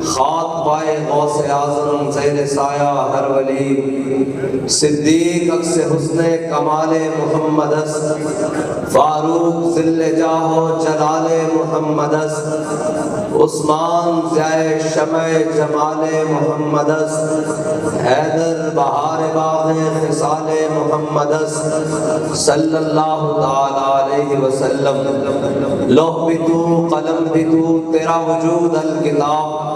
خاک پائے غوث اعظم زیر سایہ ہر ولی، صدیق عکس حسن کمال محمد است، فاروق ذل جاہ و جلال محمد است، عثمان ضیاء شمع جمال محمد است، حیدر بہار باغ خصال محمد است، صلی اللہ تعالی علیہ وسلم۔ لوح بھی تو قلم بھی تو، تیرا وجود الکتاب،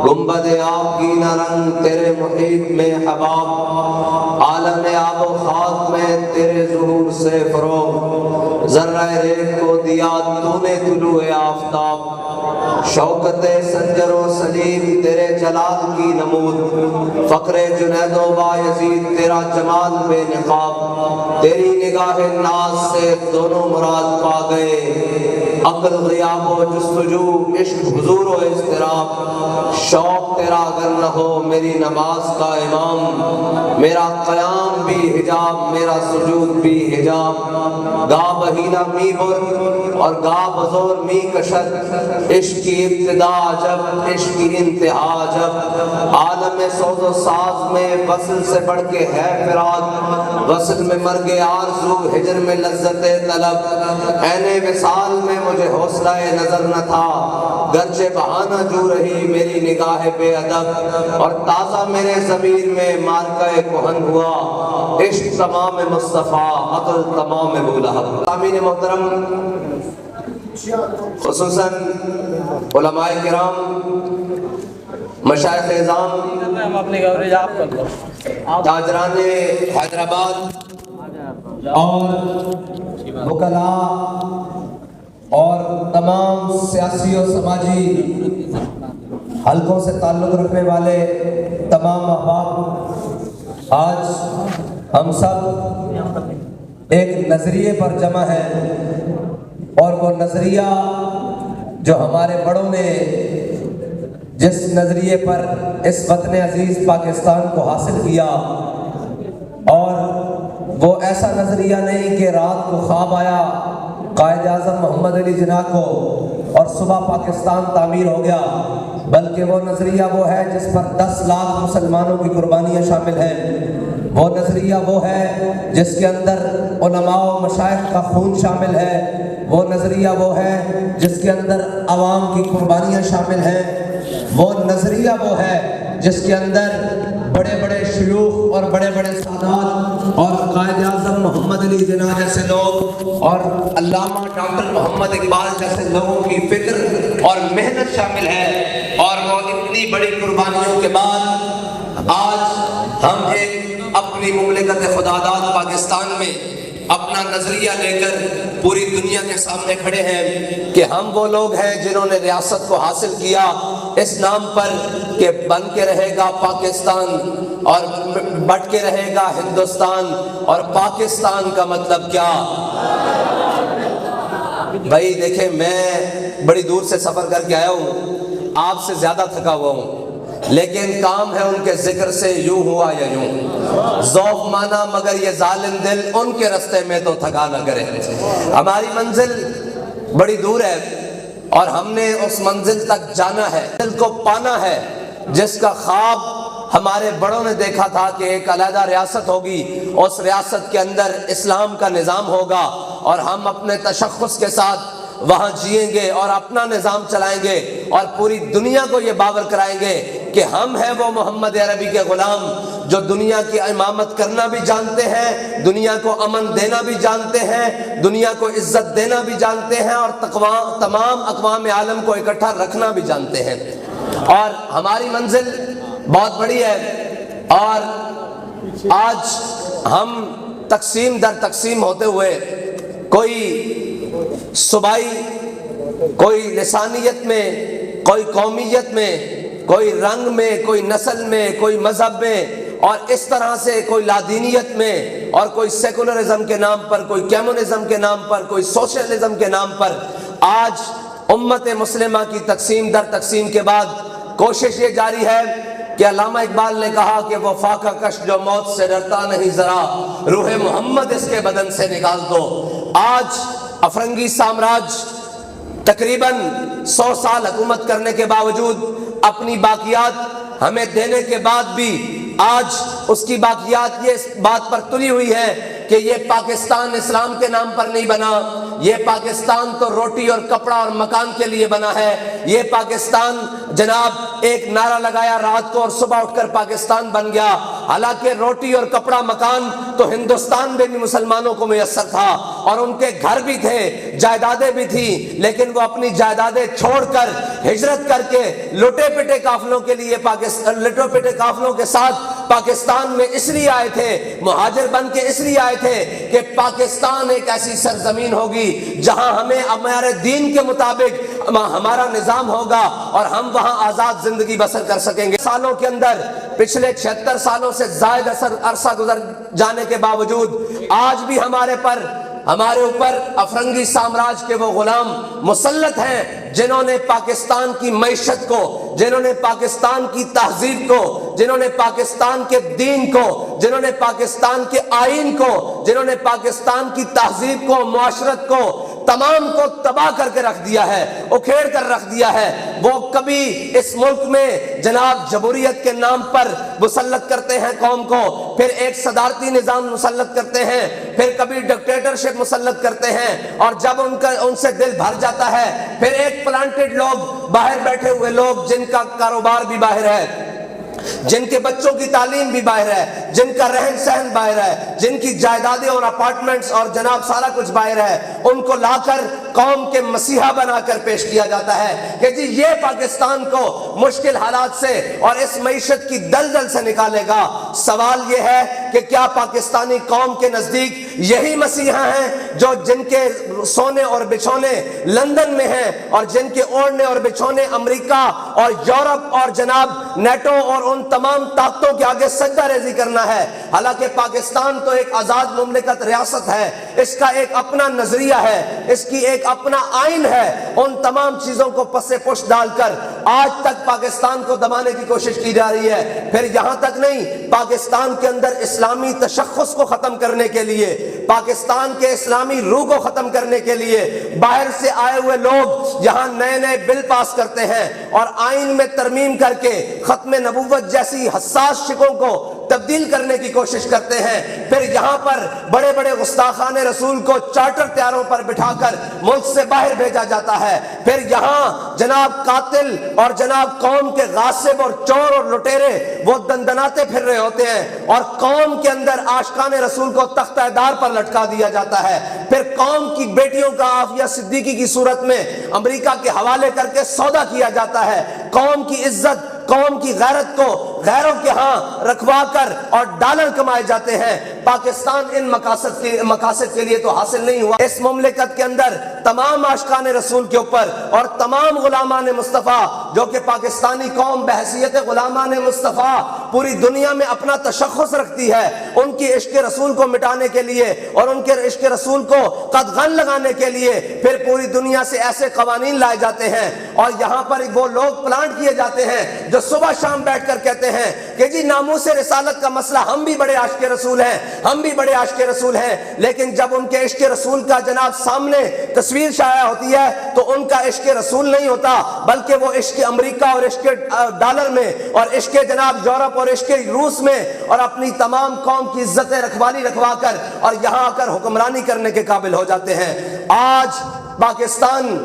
گنبد آپ کی نہ رنگ تیرے محیط میں حباب، عالم آب و خاک میں تیرے ظہور سے فروغ، ذرہ ریگ کو دیا تو نے طلوع آفتاب، شوکت سنجر و سلیم تیرے جلال کی نمود، فقر جنید و بایزید تیرا جمال بے نقاب، تیری نگاہ ناز سے دونوں مراد پا گئے، عقل غیاب و جستجو، عشق حضور و اضطراب، شوق تیرا اگر نہ ہو میری نماز کا امام، میرا قیام بھی حجاب میرا سجود بھی حجاب، گا بہینا می بر اور گا بزور می کشد، عشق کی ابتدا جب عشق کی انتہا جب، عالم سوز و ساز میں وصل سے بڑھ کے ہے فراق، وصل میں مرگ آرزو، ہجر میں لذت طلب، عین وصال میں مجھے حوصلہ نظر نہ تھا، گرچہ بہانہ جو رہی میری نگاہ بے ادب، اور تازہ میرے ضمیر میں مارکہ کہن ہوا، عشق تمام مصطفیٰ عقل تمام ابو لہب۔ سامعین محترم، خصوصاً علماء کرام، مشائخ اعظام، تاجران حیدرآباد اور وکلاء اور تمام سیاسی و سماجی حلقوں سے تعلق رکھنے والے تمام احباب، آج ہم سب ایک نظریے پر جمع ہیں، اور وہ نظریہ جو ہمارے بڑوں نے جس نظریے پر اس وطن عزیز پاکستان کو حاصل کیا، اور وہ ایسا نظریہ نہیں کہ رات کو خواب آیا قائد اعظم محمد علی جناح کو اور صبح پاکستان تعمیر ہو گیا، بلکہ وہ نظریہ وہ ہے جس پر 10 لاکھ مسلمانوں کی قربانیاں شامل ہیں، وہ نظریہ وہ ہے جس کے اندر علماء و مشائخ کا خون شامل ہے، وہ نظریہ وہ ہے جس کے اندر عوام کی قربانیاں شامل ہیں، وہ نظریہ وہ ہے جس کے اندر بڑے بڑے شیوخ اور بڑے بڑے سادات اور قائد اعظم محمد علی جناح جیسے لوگ اور علامہ ڈاکٹر محمد اقبال جیسے لوگوں کی فکر اور محنت شامل ہے، اور وہ اتنی بڑی قربانیوں کے بعد آج ہم ایک اپنی مملکت خداداد پاکستان میں اپنا نظریہ لے کر پوری دنیا کے سامنے کھڑے ہیں کہ ہم وہ لوگ ہیں جنہوں نے ریاست کو حاصل کیا اس نام پر کہ بن کے رہے گا پاکستان اور بٹ کے رہے گا ہندوستان، اور پاکستان کا مطلب کیا؟ بھائی دیکھیں، میں بڑی دور سے سفر کر کے آیا ہوں، آپ سے زیادہ تھکا ہوا ہوں، لیکن کام ہے ان کے ذکر سے یوں ہوا یا یوں، ذوق مانا مگر یہ ظالم دل ان کے رستے میں تو تھکا نہ کرے۔ ہماری منزل بڑی دور ہے اور ہم نے اس منزل تک جانا ہے، دل کو پانا ہے جس کا خواب ہمارے بڑوں نے دیکھا تھا کہ ایک علیحدہ ریاست ہوگی، اس ریاست کے اندر اسلام کا نظام ہوگا اور ہم اپنے تشخص کے ساتھ وہاں جئیں گے اور اپنا نظام چلائیں گے اور پوری دنیا کو یہ باور کرائیں گے کہ ہم ہیں وہ محمد عربی کے غلام جو دنیا کی امامت کرنا بھی جانتے ہیں، دنیا کو امن دینا بھی جانتے ہیں، دنیا کو عزت دینا بھی جانتے ہیں، اور تمام اقوام عالم کو اکٹھا رکھنا بھی جانتے ہیں۔ اور ہماری منزل بہت بڑی ہے، اور آج ہم تقسیم در تقسیم ہوتے ہوئے کوئی صوبائی، کوئی لسانیت میں، کوئی قومیت میں، کوئی رنگ میں، کوئی نسل میں، کوئی مذہب میں، اور اس طرح سے کوئی لادینیت میں، اور کوئی سیکولرزم کے نام پر، کوئی کمیونزم کے نام پر، کوئی سوشلزم کے نام پر آج امت مسلمہ کی تقسیم در تقسیم کے بعد کوشش یہ جاری ہے کہ علامہ اقبال نے کہا کہ وہ فاقہ کش جو موت سے ڈرتا نہیں ذرا، روح محمد اس کے بدن سے نکال دو۔ آج افرنگی سامراج تقریباً 100 سال حکومت کرنے کے باوجود اپنی باقیات ہمیں دینے کے بعد بھی آج اس کی باقیات یہ اس بات پر تلی ہوئی ہے کہ یہ پاکستان اسلام کے نام پر نہیں بنا، یہ پاکستان تو روٹی اور کپڑا اور مکان کے لیے بنا ہے۔ یہ پاکستان جناب ایک نعرہ لگایا رات کو اور صبح اٹھ کر پاکستان بن گیا، حالانکہ روٹی اور کپڑا مکان تو ہندوستان میں بھی مسلمانوں کو میسر تھا، اور ان کے گھر بھی تھے، جائیدادیں بھی تھیں، لیکن وہ اپنی جائیدادیں چھوڑ کر ہجرت کر کے لٹے پٹے قافلوں کے لیے لٹے پٹے قافلوں کے ساتھ پاکستان میں اس لیے آئے تھے، مہاجر بن کے اس لیے آئے تھے کہ پاکستان ایک ایسی سرزمین ہوگی جہاں ہمیں ہمارے دین کے مطابق ہمارا نظام ہوگا اور ہم وہاں آزاد زندگی بسر کر سکیں گے۔ سالوں کے اندر پچھلے 76 سالوں سے زائد عرصہ گزر جانے کے باوجود آج بھی ہمارے اوپر افرنگی سامراج کے وہ غلام مسلط ہیں جنہوں نے پاکستان کی معیشت کو، جنہوں نے پاکستان کی تہذیب کو، جنہوں نے پاکستان کے دین کو، جنہوں نے پاکستان کے آئین کو، جنہوں نے پاکستان کی تہذیب کو، معاشرت کو، تمام کو تباہ کر کے رکھ دیا ہے، اکھیڑ کر رکھ دیا ہے۔ وہ کبھی اس ملک میں جناب جمہوریت کے نام پر مسلط کرتے ہیں قوم کو، پھر ایک صدارتی نظام مسلط کرتے ہیں، پھر کبھی ڈکٹیٹرشپ مسلط کرتے ہیں، اور جب ان سے دل بھر جاتا ہے پھر ایک پلانٹڈ لوگ، باہر بیٹھے ہوئے لوگ جن کا کاروبار بھی باہر ہے، جن کے بچوں کی تعلیم بھی باہر ہے، جن کا رہن سہن باہر ہے، جن کی جائیدادیں اور اپارٹمنٹس اور جناب سارا کچھ باہر ہے، ان کو لا کر قوم کے مسیحا بنا کر پیش کیا جاتا ہے کہ جی یہ پاکستان کو مشکل حالات سے اور اس معیشت کی دلدل سے نکالے گا۔ سوال یہ ہے کہ کیا پاکستانی قوم کے نزدیک یہی مسیحا ہیں جو جن کے سونے اور بچھونے لندن میں ہیں اور جن کے اوڑھنے اور بچھونے امریکہ اور یورپ اور جناب نیٹو اور ان تمام طاقتوں کے آگے سجدہ ریزی کرنا ہے؟ حالانکہ پاکستان تو ایک آزاد مملکت ریاست ہے، اس کا ایک اپنا نظریہ ہے، اس کی ایک اپنا آئین ہے۔ ان تمام چیزوں کو پس پش ڈال کر آج تک پاکستان کو دبانے کی کوشش کی جا رہی ہے۔ پھر یہاں تک نہیں، پاکستان کے اندر اسلامی تشخص کو ختم کرنے کے لیے، پاکستان کے اسلامی روح کو ختم کرنے کے لیے باہر سے آئے ہوئے لوگ یہاں نئے نئے بل پاس کرتے ہیں اور آئین میں ترمیم کر کے ختم نبوت جیسی حساس شکوں کو تبدیل کرنے کی کوشش کرتے ہیں۔ پھر یہاں پر بڑے بڑے گستاخان رسول کو چارٹر طیاروں پر بٹھا کر ملک سے باہر بھیجا جاتا ہے۔ پھر یہاں جناب قاتل اور جناب قوم کے غاصب اور چور اور لٹیرے وہ دندناتے پھر رہے ہوتے ہیں، اور قوم کے اندر عاشقان رسول کو تختہ دار پر لٹکا دیا جاتا ہے۔ پھر قوم کی بیٹیوں کا عافیہ صدیقی کی صورت میں امریکہ کے حوالے کر کے سودا کیا جاتا ہے۔ قوم کی عزت، قوم کی غیرت کو غیروں کے ہاں رکھوا کر اور ڈالر کمائے جاتے ہیں۔ پاکستان ان مقاصد کے لیے تو حاصل نہیں ہوا۔ اس مملکت کے اندر تمام عاشقان رسول کے اوپر اور تمام غلامان مصطفیٰ جو کہ پاکستانی قوم بحیثیت غلامان مصطفیٰ پوری دنیا میں اپنا تشخص رکھتی ہے، ان کی عشق رسول کو مٹانے کے لیے اور ان کے عشق رسول کو قدغن لگانے کے لیے پھر پوری دنیا سے ایسے قوانین لائے جاتے ہیں، اور یہاں پر وہ لوگ پلانٹ کیے جاتے ہیں جو صبح شام بیٹھ کر کہتے ہیں کہ جی ناموس رسالت کا مسئلہ، ہم بھی بڑے عاشق رسول ہیں، ہم بھی بڑے عاشق رسول ہیں، لیکن جب ان کے عشق رسول کا جناب سامنے تصویر شائع ہوتی ہے تو ان کا عشق رسول نہیں ہوتا، بلکہ وہ عشق امریکہ اور عشق ڈالر میں اور عشق جناب یورپ اور عشق روس میں اور اپنی تمام قوم کی عزت رکھوالی رکھوا کر اور یہاں آ کر حکمرانی کرنے کے قابل ہو جاتے ہیں۔ آج پاکستان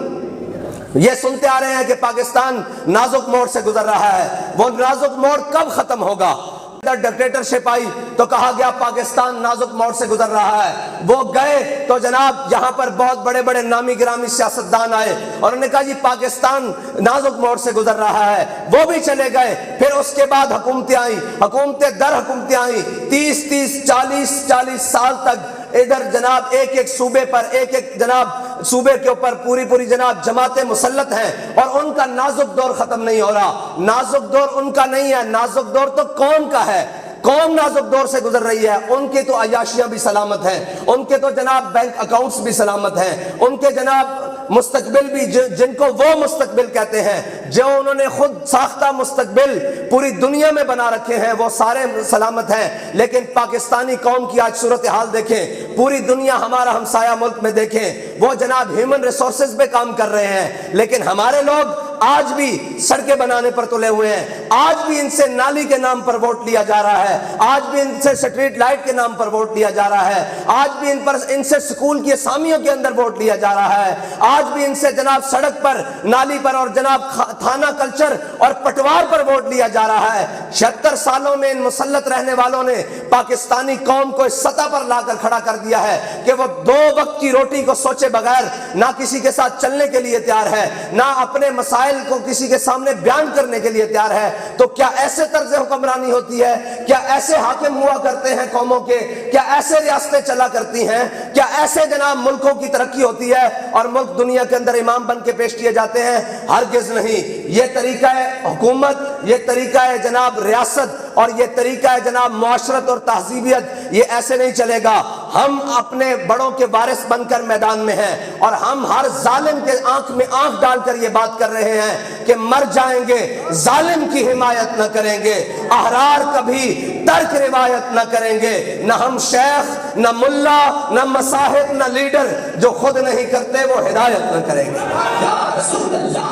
یہ سنتے آ رہے ہیں کہ پاکستان نازک موڑ سے گزر رہا ہے، وہ نازک موڑ کب ختم ہوگا؟ ڈکٹیٹرشپ آئی تو کہا گیا پاکستان نازک موڑ سے گزر رہا ہے، وہ گئے تو جناب یہاں پر بہت بڑے بڑے نامی گرامی سیاستدان آئے اور انہوں نے کہا جی پاکستان نازک موڑ سے گزر رہا ہے، وہ بھی چلے گئے۔ پھر اس کے بعد حکومتیں آئیں، حکومتیں در حکومتیں آئیں، 30 سال تک ادھر جناب ایک ایک صوبے پر ایک ایک جناب صوبے کے اوپر پوری جناب جماعتیں مسلط ہیں اور ان کا نازک دور ختم نہیں ہو رہا۔ نازک دور ان کا نہیں ہے، نازک دور تو قوم کا ہے۔ قوم نازک دور سے گزر رہی ہے، ان کی تو عیاشیاں بھی سلامت ہیں، ان کے تو جناب بینک اکاؤنٹس بھی سلامت ہیں، ان کے جناب مستقبل بھی جن کو وہ مستقبل کہتے ہیں جو انہوں نے خود ساختہ مستقبل پوری دنیا میں بنا رکھے ہیں، وہ سارے سلامت ہیں. لیکن پاکستانی قوم کی آج صورتحال دیکھیں، پوری دنیا ہمارا ہمسایہ ملک میں دیکھیں، وہ جناب ہیومن ریسورسز پہ کام کر رہے ہیں، لیکن ہمارے لوگ آج بھی سڑکیں بنانے پر تلے ہوئے ہیں. آج بھی ان سے نالی کے نام پر ووٹ لیا جا رہا ہے، آج بھی ان سے سٹریٹ لائٹ کے نام پر ووٹ لیا جا رہا ہے، آج بھی ان سے سکول کی اسامیوں کے اندر ووٹ لیا جا رہا ہے، آج بھی ان سے جناب سڑک پر، نالی پر اور جناب تھانہ کلچر اور پٹوار پر ووٹ لیا جا رہا ہے. 76 سالوں میں ان مسلط رہنے والوں نے پاکستانی قوم کو اس سطح پر لا کر کھڑا کر دیا ہے کہ وہ 2 وقت کی روٹی کو سوچے بغیر نہ کسی کے ساتھ چلنے کے لیے تیار ہے، نہ اپنے مسائل کو کسی کے سامنے بیان کرنے کے لیے تیار ہے. تو کیا ایسے طرز حکمرانی ہوتی ہے؟ کیا ایسے حاکم ہوا کرتے ہیں قوموں کے؟ کیا ایسے ریاستیں چلا کرتی ہیں؟ کیا ایسے جناب ملکوں کی ترقی ہوتی ہے اور ملک دنیا کے اندر امام بن کے پیش کیے جاتے ہیں؟ ہرگز نہیں. یہ طریقہ ہے حکومت، یہ طریقہ ہے جناب ریاست، اور یہ طریقہ ہے جناب معاشرت اور تہذیبیت، یہ ایسے نہیں چلے گا. ہم اپنے بڑوں کے وارث بن کر میدان میں ہیں، اور ہم ہر ظالم کے آنکھ میں آنکھ ڈال کر یہ بات کر رہے ہیں کہ مر جائیں گے، ظالم کی حمایت نہ کریں گے، احرار کبھی ترک روایت نہ کریں گے. نہ ہم شیخ، نہ ملا، نہ مصاحب، نہ لیڈر جو خود نہیں کرتے وہ ہدایت نہ کریں گے. یا رسول اللہ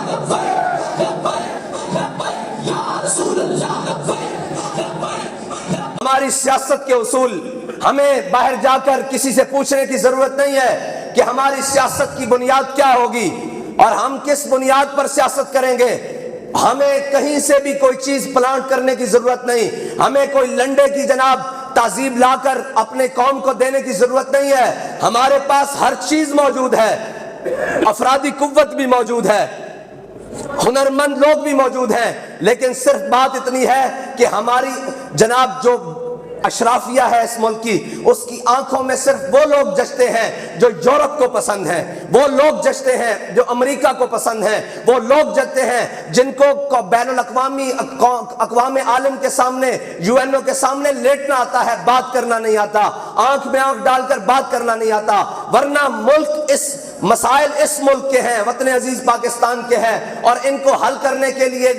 ہماری سیاست کے اصول، ہمیں باہر جا کر کسی سے پوچھنے کی ضرورت نہیں ہے کہ ہماری سیاست کی بنیاد کیا ہوگی اور ہم کس بنیاد پر سیاست کریں گے. ہمیں کہیں سے بھی کوئی چیز پلانٹ کرنے کی ضرورت نہیں، ہمیں کوئی لنڈے کی جناب تہذیب لا کر اپنے قوم کو دینے کی ضرورت نہیں ہے. ہمارے پاس ہر چیز موجود ہے، افرادی قوت بھی موجود ہے، ہنرمند لوگ بھی موجود ہیں، لیکن صرف بات اتنی ہے کہ ہماری جناب جو اشرافیہ ہے اس ملک کی، اس کی آنکھوں میں صرف وہ لوگ جچتے ہیں جو یورپ کو پسند ہیں، وہ لوگ جچتے ہیں جو امریکہ کو پسند ہیں، وہ لوگ جچتے ہیں جن کو بین الاقوامی اقوام عالم کے سامنے، UN کے سامنے لیٹنا آتا ہے، بات کرنا نہیں آتا، آنکھ میں آنکھ ڈال کر بات کرنا نہیں آتا. ورنہ ملک مسائل اس ملک کے ہیں، وطن عزیز پاکستان کے ہیں، اور ان کو حل کرنے کے لیے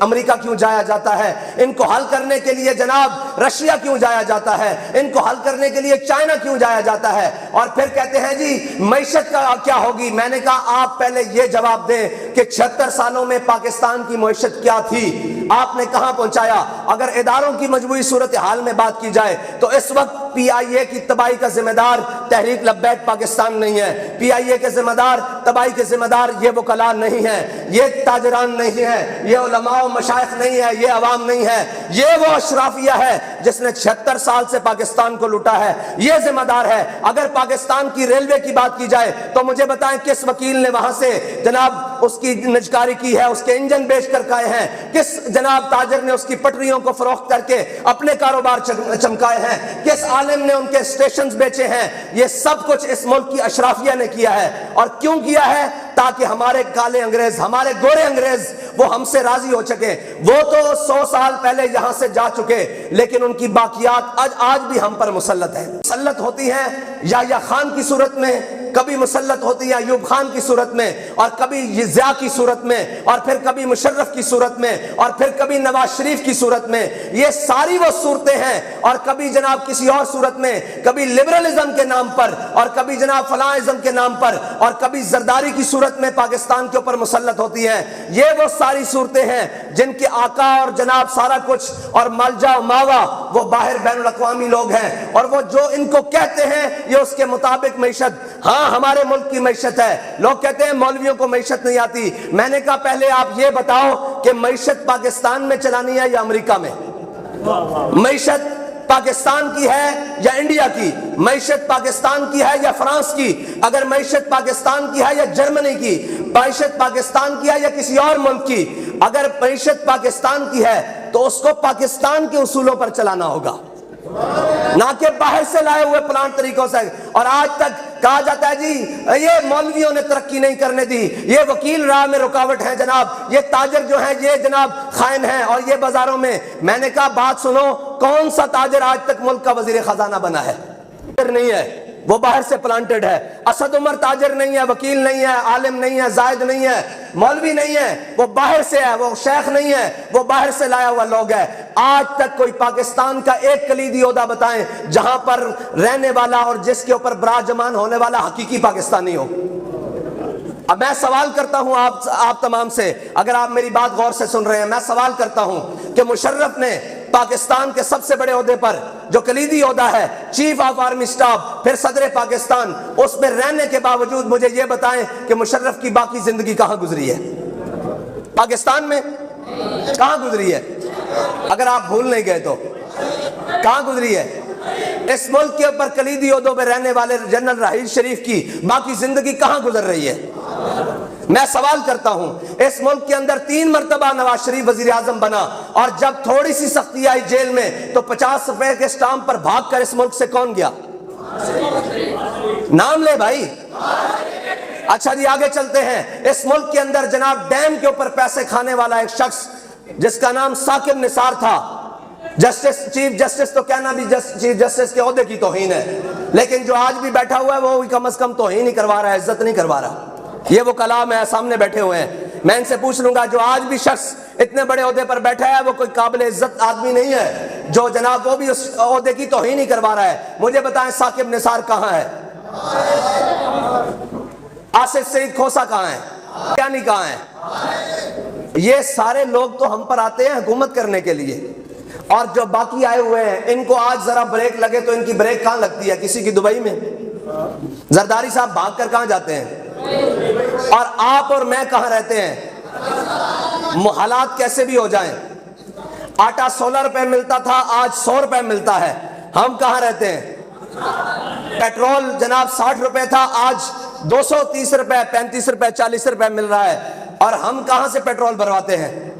امریکہ کیوں جایا جاتا ہے؟ ان کو حل کرنے کے لیے جناب رشیا کیوں جایا جاتا ہے؟ ان کو حل کرنے کے لیے چائنا کیوں جایا جاتا ہے؟ اور پھر کہتے ہیں جی معیشت کا کیا ہوگی. میں نے کہا آپ پہلے یہ جواب دیں کہ 76 سالوں میں پاکستان کی معیشت کیا تھی، آپ نے کہاں پہنچایا؟ اگر اداروں کی مجموعی صورتحال میں بات کی جائے تو اس وقت PIA کی تباہی کا ذمہ دار تحریک لبیک پاکستان نہیں ہے، PIA کے ذمہ دار، تباہی کے ذمہ دار یہ وکلاء نہیں ہیں، یہ تاجران نہیں ہیں، یہ علماء و مشائخ نہیں ہے، یہ عوام نہیں ہے، یہ وہ اشرافیہ ہے جس نے 76 سال سے پاکستان کو لوٹا ہے، یہ ذمہ دار ہے. اگر پاکستان کی ریلوے کی بات کی جائے تو مجھے بتائیں کس وکیل نے وہاں سے جناب اس کی نجکاری کی ہے، اس کے انجن بیچ کر کھائے ہیں؟ کس جناب تاجر نے اس کی پٹریوں کو فروخت کر کے اپنے کاروبار چمکائے ہیں؟ کس عالم نے ان کے اسٹیشنز بیچے ہیں؟ یہ سب کچھ اس ملک کی اشرافیہ نے کیا ہے. اور کیوں کیا ہے؟ تاکہ ہمارے کالے انگریز، ہمارے گورے انگریز وہ ہم سے راضی ہو چکے. وہ تو 100 سال پہلے یہاں سے جا چکے، لیکن ان کی باقیات آج بھی ہم پر مسلط ہیں. مسلط ہوتی ہیں یا خان کی صورت میں، کبھی مسلط ہوتی ہے ایوب خان کی صورت میں، اور کبھی ضیاء کی صورت میں، اور پھر کبھی مشرف کی صورت میں، اور پھر کبھی نواز شریف کی صورت میں. یہ ساری وہ صورتیں ہیں. اور کبھی جناب کسی اور صورت میں، کبھی لبرلزم کے نام پر، اور کبھی جناب فلاں کے نام پر، اور کبھی زرداری کی صورت میں پاکستان کے اوپر مسلط ہوتی ہیں. یہ وہ ساری صورتیں ہیں جن کے آقا اور جناب سارا کچھ اور ملجا و ماوا وہ باہر بین الاقوامی لوگ ہیں، اور وہ جو ان کو کہتے ہیں یہ اس کے مطابق معیشت. ہاں ہمارے ملک کی معیشت ہے. لوگ کہتے ہیں مولویوں کو معیشت نہیں آتی. میں نے کہا پہلے آپ یہ بتاؤ کہ معیشت پاکستان میں چلانی ہے یا امریکہ میں؟ معیشت پاکستان کی ہے یا انڈیا کی؟ معیشت پاکستان کی ہے یا فرانس کی؟ اگر معیشت پاکستان کی ہے یا جرمنی کی؟ معیشت پاکستان کی ہے یا کسی اور ملک کی؟ اگر معیشت پاکستان کی ہے تو اس کو پاکستان کے اصولوں پر چلانا ہوگا، نہ کہ باہر سے لائے ہوئے پلانٹ طریقوں سے. اور آج تک کہا جاتا ہے جی یہ مولویوں نے ترقی نہیں کرنے دی، یہ وکیل راہ میں رکاوٹ ہے جناب، یہ تاجر جو ہیں یہ جناب خائن ہیں، اور یہ بازاروں میں. میں نے کہا بات سنو، کون سا تاجر آج تک ملک کا وزیر خزانہ بنا ہے؟ نہیں ہے. وہ باہر سے پلانٹڈ ہے. اسد عمر تاجر نہیں ہے, وکیل نہیں ہے, عالم نہیں ہے, زاہد نہیں ہے, مولوی نہیں ہے, وہ باہر سے ہے, وہ شیخ نہیں ہے, وہ باہر سے لایا ہوا لوگ ہے. آج تک کوئی پاکستان کا ایک کلیدی عہدہ بتائیں جہاں پر رہنے والا اور جس کے اوپر براجمان ہونے والا حقیقی پاکستانی ہو. اب میں سوال کرتا ہوں آپ تمام سے, اگر آپ میری بات غور سے سن رہے ہیں, میں سوال کرتا ہوں کہ مشرف نے پاکستان کے سب سے بڑے عہدے پر جو کلیدی عہدہ ہے, چیف آف آرمی سٹاف, پھر صدر پاکستان, اس میں رہنے کے باوجود مجھے یہ بتائیں کہ مشرف کی باقی زندگی کہاں گزری ہے؟ پاکستان میں کہاں گزری ہے؟ اگر آپ بھول نہیں گئے تو کہاں گزری ہے؟ اس ملک کے اوپر کلیدی عہدوں پہ رہنے والے جنرل راحیل شریف کی باقی زندگی کہاں گزر رہی ہے؟ میں سوال کرتا ہوں, اس ملک کے اندر 3 مرتبہ نواز شریف وزیر اعظم بنا, اور جب تھوڑی سی سختی آئی جیل میں تو 50 روپے کے اسٹامپ پر بھاگ کر اس ملک سے کون گیا؟ نام لے بھائی. اچھا جی, آگے چلتے ہیں. اس ملک کے اندر جناب ڈیم کے اوپر پیسے کھانے والا ایک شخص جس کا نام ثاقب نثار تھا, جسٹس, چیف جسٹس تو کہنا بھی چیف جسٹس کے عہدے کی توہین ہے, لیکن جو آج بھی بیٹھا ہوا ہے وہ کم از کم توہین ہی کروا رہا ہے, عزت نہیں کروا رہا. یہ وہ کلام ہے, سامنے بیٹھے ہوئے ہیں. میں ان سے پوچھ لوں گا, جو آج بھی شخص اتنے بڑے عہدے پر بیٹھا ہے وہ کوئی قابل عزت آدمی نہیں ہے جو جناب وہ بھی اس عہدے کی توہین ہی کروا رہا ہے. مجھے بتائیں ثاقب نثار کہاں ہے؟ آصف سعید کھوسا کہاں ہے؟ کیانی کہاں ہے؟ یہ سارے لوگ تو ہم پر آتے ہیں حکومت کرنے کے لیے, اور جو باقی آئے ہوئے ہیں ان کو آج ذرا بریک لگے تو ان کی بریک کہاں لگتی ہے؟ کسی کی دبئی میں. زرداری صاحب بھاگ کر کہاں جاتے ہیں؟ اور آپ اور میں کہاں رہتے ہیں؟ حالات کیسے بھی ہو جائیں, آٹا 16 روپے ملتا تھا, آج 100 روپے ملتا ہے. ہم کہاں رہتے ہیں؟ پیٹرول جناب 60 روپے تھا, آج 230 روپے, 35 روپے, 40 روپے مل رہا ہے, اور ہم کہاں سے پیٹرول بھرواتے ہیں؟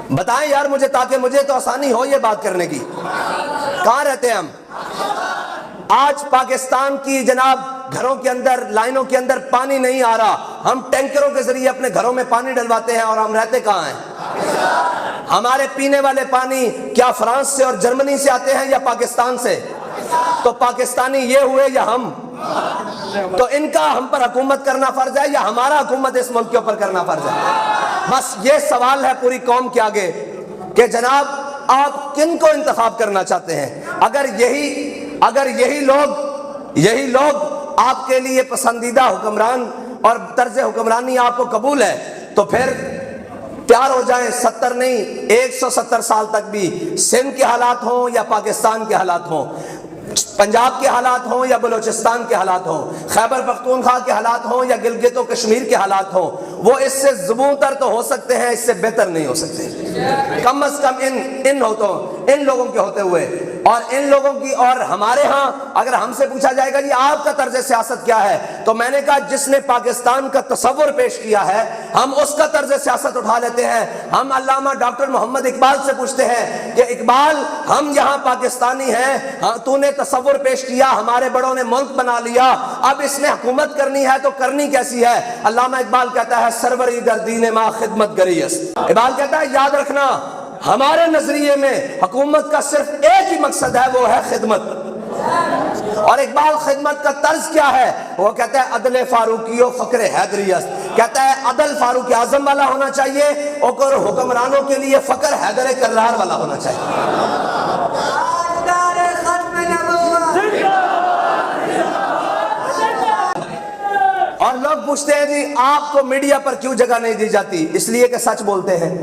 بتائیں یار مجھے, تاکہ مجھے تو آسانی ہو یہ بات کرنے کی. کہاں رہتے ہیں ہم؟ آج پاکستان کی جناب گھروں کے اندر, لائنوں کے اندر پانی نہیں آ رہا, ہم ٹینکروں کے ذریعے اپنے گھروں میں پانی ڈلواتے ہیں, اور ہم رہتے کہاں ہیں؟ ہمارے پینے والے پانی کیا فرانس سے اور جرمنی سے آتے ہیں یا پاکستان سے؟ تو پاکستانی یہ ہوئے یا ہم؟ تو ان کا ہم پر حکومت کرنا فرض ہے یا ہمارا حکومت اس ملک کے اوپر کرنا فرض ہے؟ بس یہ سوال ہے پوری قوم کے آگے کہ جناب آپ کن کو انتخاب کرنا چاہتے ہیں؟ اگر یہی لوگ آپ کے لیے پسندیدہ حکمران اور طرز حکمرانی آپ کو قبول ہے تو پھر تیار ہو جائیں, 70 نہیں 170 سال تک بھی سندھ کے حالات ہوں یا پاکستان کے حالات ہوں, پنجاب کے حالات ہوں یا بلوچستان کے حالات ہوں, خیبر پختونخوا کے حالات ہوں یا گلگت و کشمیر کے حالات ہوں, وہ اس سے زبوں تر تو ہو سکتے ہیں, اس سے بہتر نہیں ہو سکتے. کم از کم ان لوگوں کے ہوتے ہوئے, اور ان لوگوں کی, اور ہمارے ہاں اگر ہم سے پوچھا جائے گا جی آپ کا طرز سیاست کیا ہے, تو میں نے کہا جس نے پاکستان کا تصور پیش کیا ہے ہم اس کا طرز سیاست اٹھا لیتے ہیں. ہم علامہ ڈاکٹر محمد اقبال سے پوچھتے ہیں کہ اقبال ہم یہاں پاکستانی ہیں, تو نے تصور پیش کیا, ہمارے بڑوں نے ملک بنا لیا, اب اس میں حکومت کرنی ہے تو کرنی کیسی ہے؟ علامہ اقبال کہتا ہے سروری در دین ما خدمت گریس. اقبال کہتا ہے یاد رکھنا ہمارے نظریے میں حکومت کا صرف ایک ہی مقصد ہے, وہ ہے خدمت. اور اقبال خدمت کا طرز کیا ہے؟ وہ کہتا ہے عدل فاروقی و فقر حیدریت. کہتا ہے عدل فاروق اعظم والا ہونا چاہیے اور حکمرانوں کے لیے فقر حیدر کرار والا ہونا چاہیے. اور لوگ پوچھتے ہیں جی آپ کو میڈیا پر کیوں جگہ نہیں دی جاتی؟ اس لیے کہ سچ بولتے ہیں.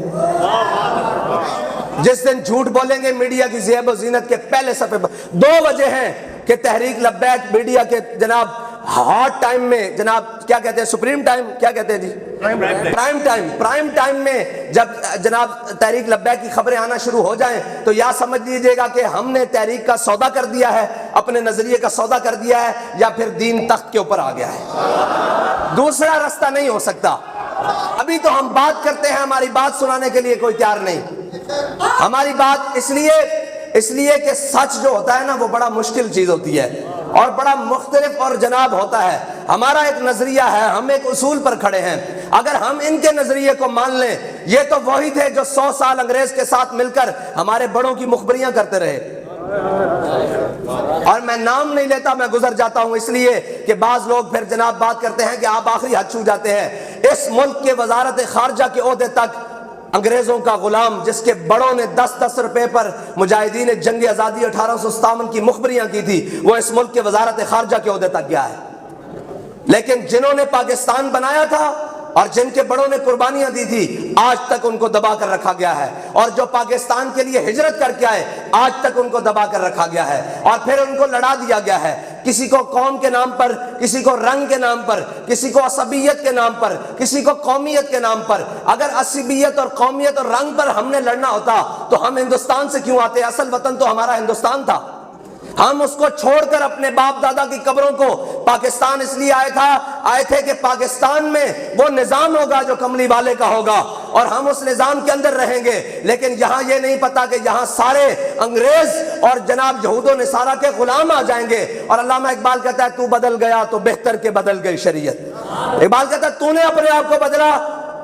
جس دن جھوٹ بولیں گے میڈیا کی زیب و زینت کے پہلے صفحے پر. 2 وجہ ہیں کہ تحریک لبیک میڈیا کے جناب ہاٹ ٹائم میں, جناب کیا کہتے ہیں, سپریم ٹائم کیا کہتے ہیں جی, پرائم ٹائم میں جب جناب تحریک لبیک کی خبریں آنا شروع ہو جائیں تو یا سمجھ لیجئے گا کہ ہم نے تحریک کا سودا کر دیا ہے, اپنے نظریے کا سودا کر دیا ہے, یا پھر دین تخت کے اوپر آ گیا ہے. دوسرا راستہ نہیں ہو سکتا. ابھی تو ہم بات کرتے ہیں, ہماری بات سنانے کے لیے کوئی تیار نہیں. ہماری بات اس لیے کہ سچ جو ہوتا ہے نا وہ بڑا مشکل چیز ہوتی ہے اور بڑا مختلف اور جناب ہوتا ہے. ہمارا ایک نظریہ ہے, ہم ایک اصول پر کھڑے ہیں. اگر ہم ان کے نظریے کو مان لیں, یہ تو وہی تھے جو 100 سال انگریز کے ساتھ مل کر ہمارے بڑوں کی مخبریاں کرتے رہے. اور میں نام نہیں لیتا، میں گزر جاتا ہوں، اس لیے کہ بعض لوگ پھر جناب بات کرتے ہیں کہ آپ آخری حد چھو جاتے ہیں۔ اس ملک کے وزارت خارجہ کے عہدے تک انگریزوں کا غلام، جس کے بڑوں نے 10-10 روپے پر مجاہدین جنگ آزادی 1857 کی مخبریاں کی تھی، وہ اس ملک کے وزارت خارجہ کے عہدے تک گیا ہے۔ لیکن جنہوں نے پاکستان بنایا تھا اور جن کے بڑوں نے قربانیاں دی تھی، آج تک ان کو دبا کر رکھا گیا ہے، اور جو پاکستان کے لیے ہجرت کر کے آئے، آج تک ان کو دبا کر رکھا گیا ہے، اور پھر ان کو لڑا دیا گیا ہے، کسی کو قوم کے نام پر، کسی کو رنگ کے نام پر، کسی کو عصبیت کے نام پر، کسی کو قومیت کے نام پر۔ اگر عصبیت اور قومیت اور رنگ پر ہم نے لڑنا ہوتا تو ہم ہندوستان سے کیوں آتے؟ اصل وطن تو ہمارا ہندوستان تھا۔ ہم اس کو چھوڑ کر اپنے باپ دادا کی قبروں کو، پاکستان اس لیے آئے تھے کہ پاکستان میں وہ نظام ہوگا جو کملی والے کا ہوگا، اور ہم اس نظام کے اندر رہیں گے۔ لیکن یہاں یہ نہیں پتا کہ یہاں سارے انگریز اور جناب یہود و نصارہ کے غلام آ جائیں گے۔ اور علامہ اقبال کہتا ہے تو بدل گیا تو بہتر کے بدل گئی شریعت۔ اقبال کہتا ہے تو نے اپنے آپ کو بدلا،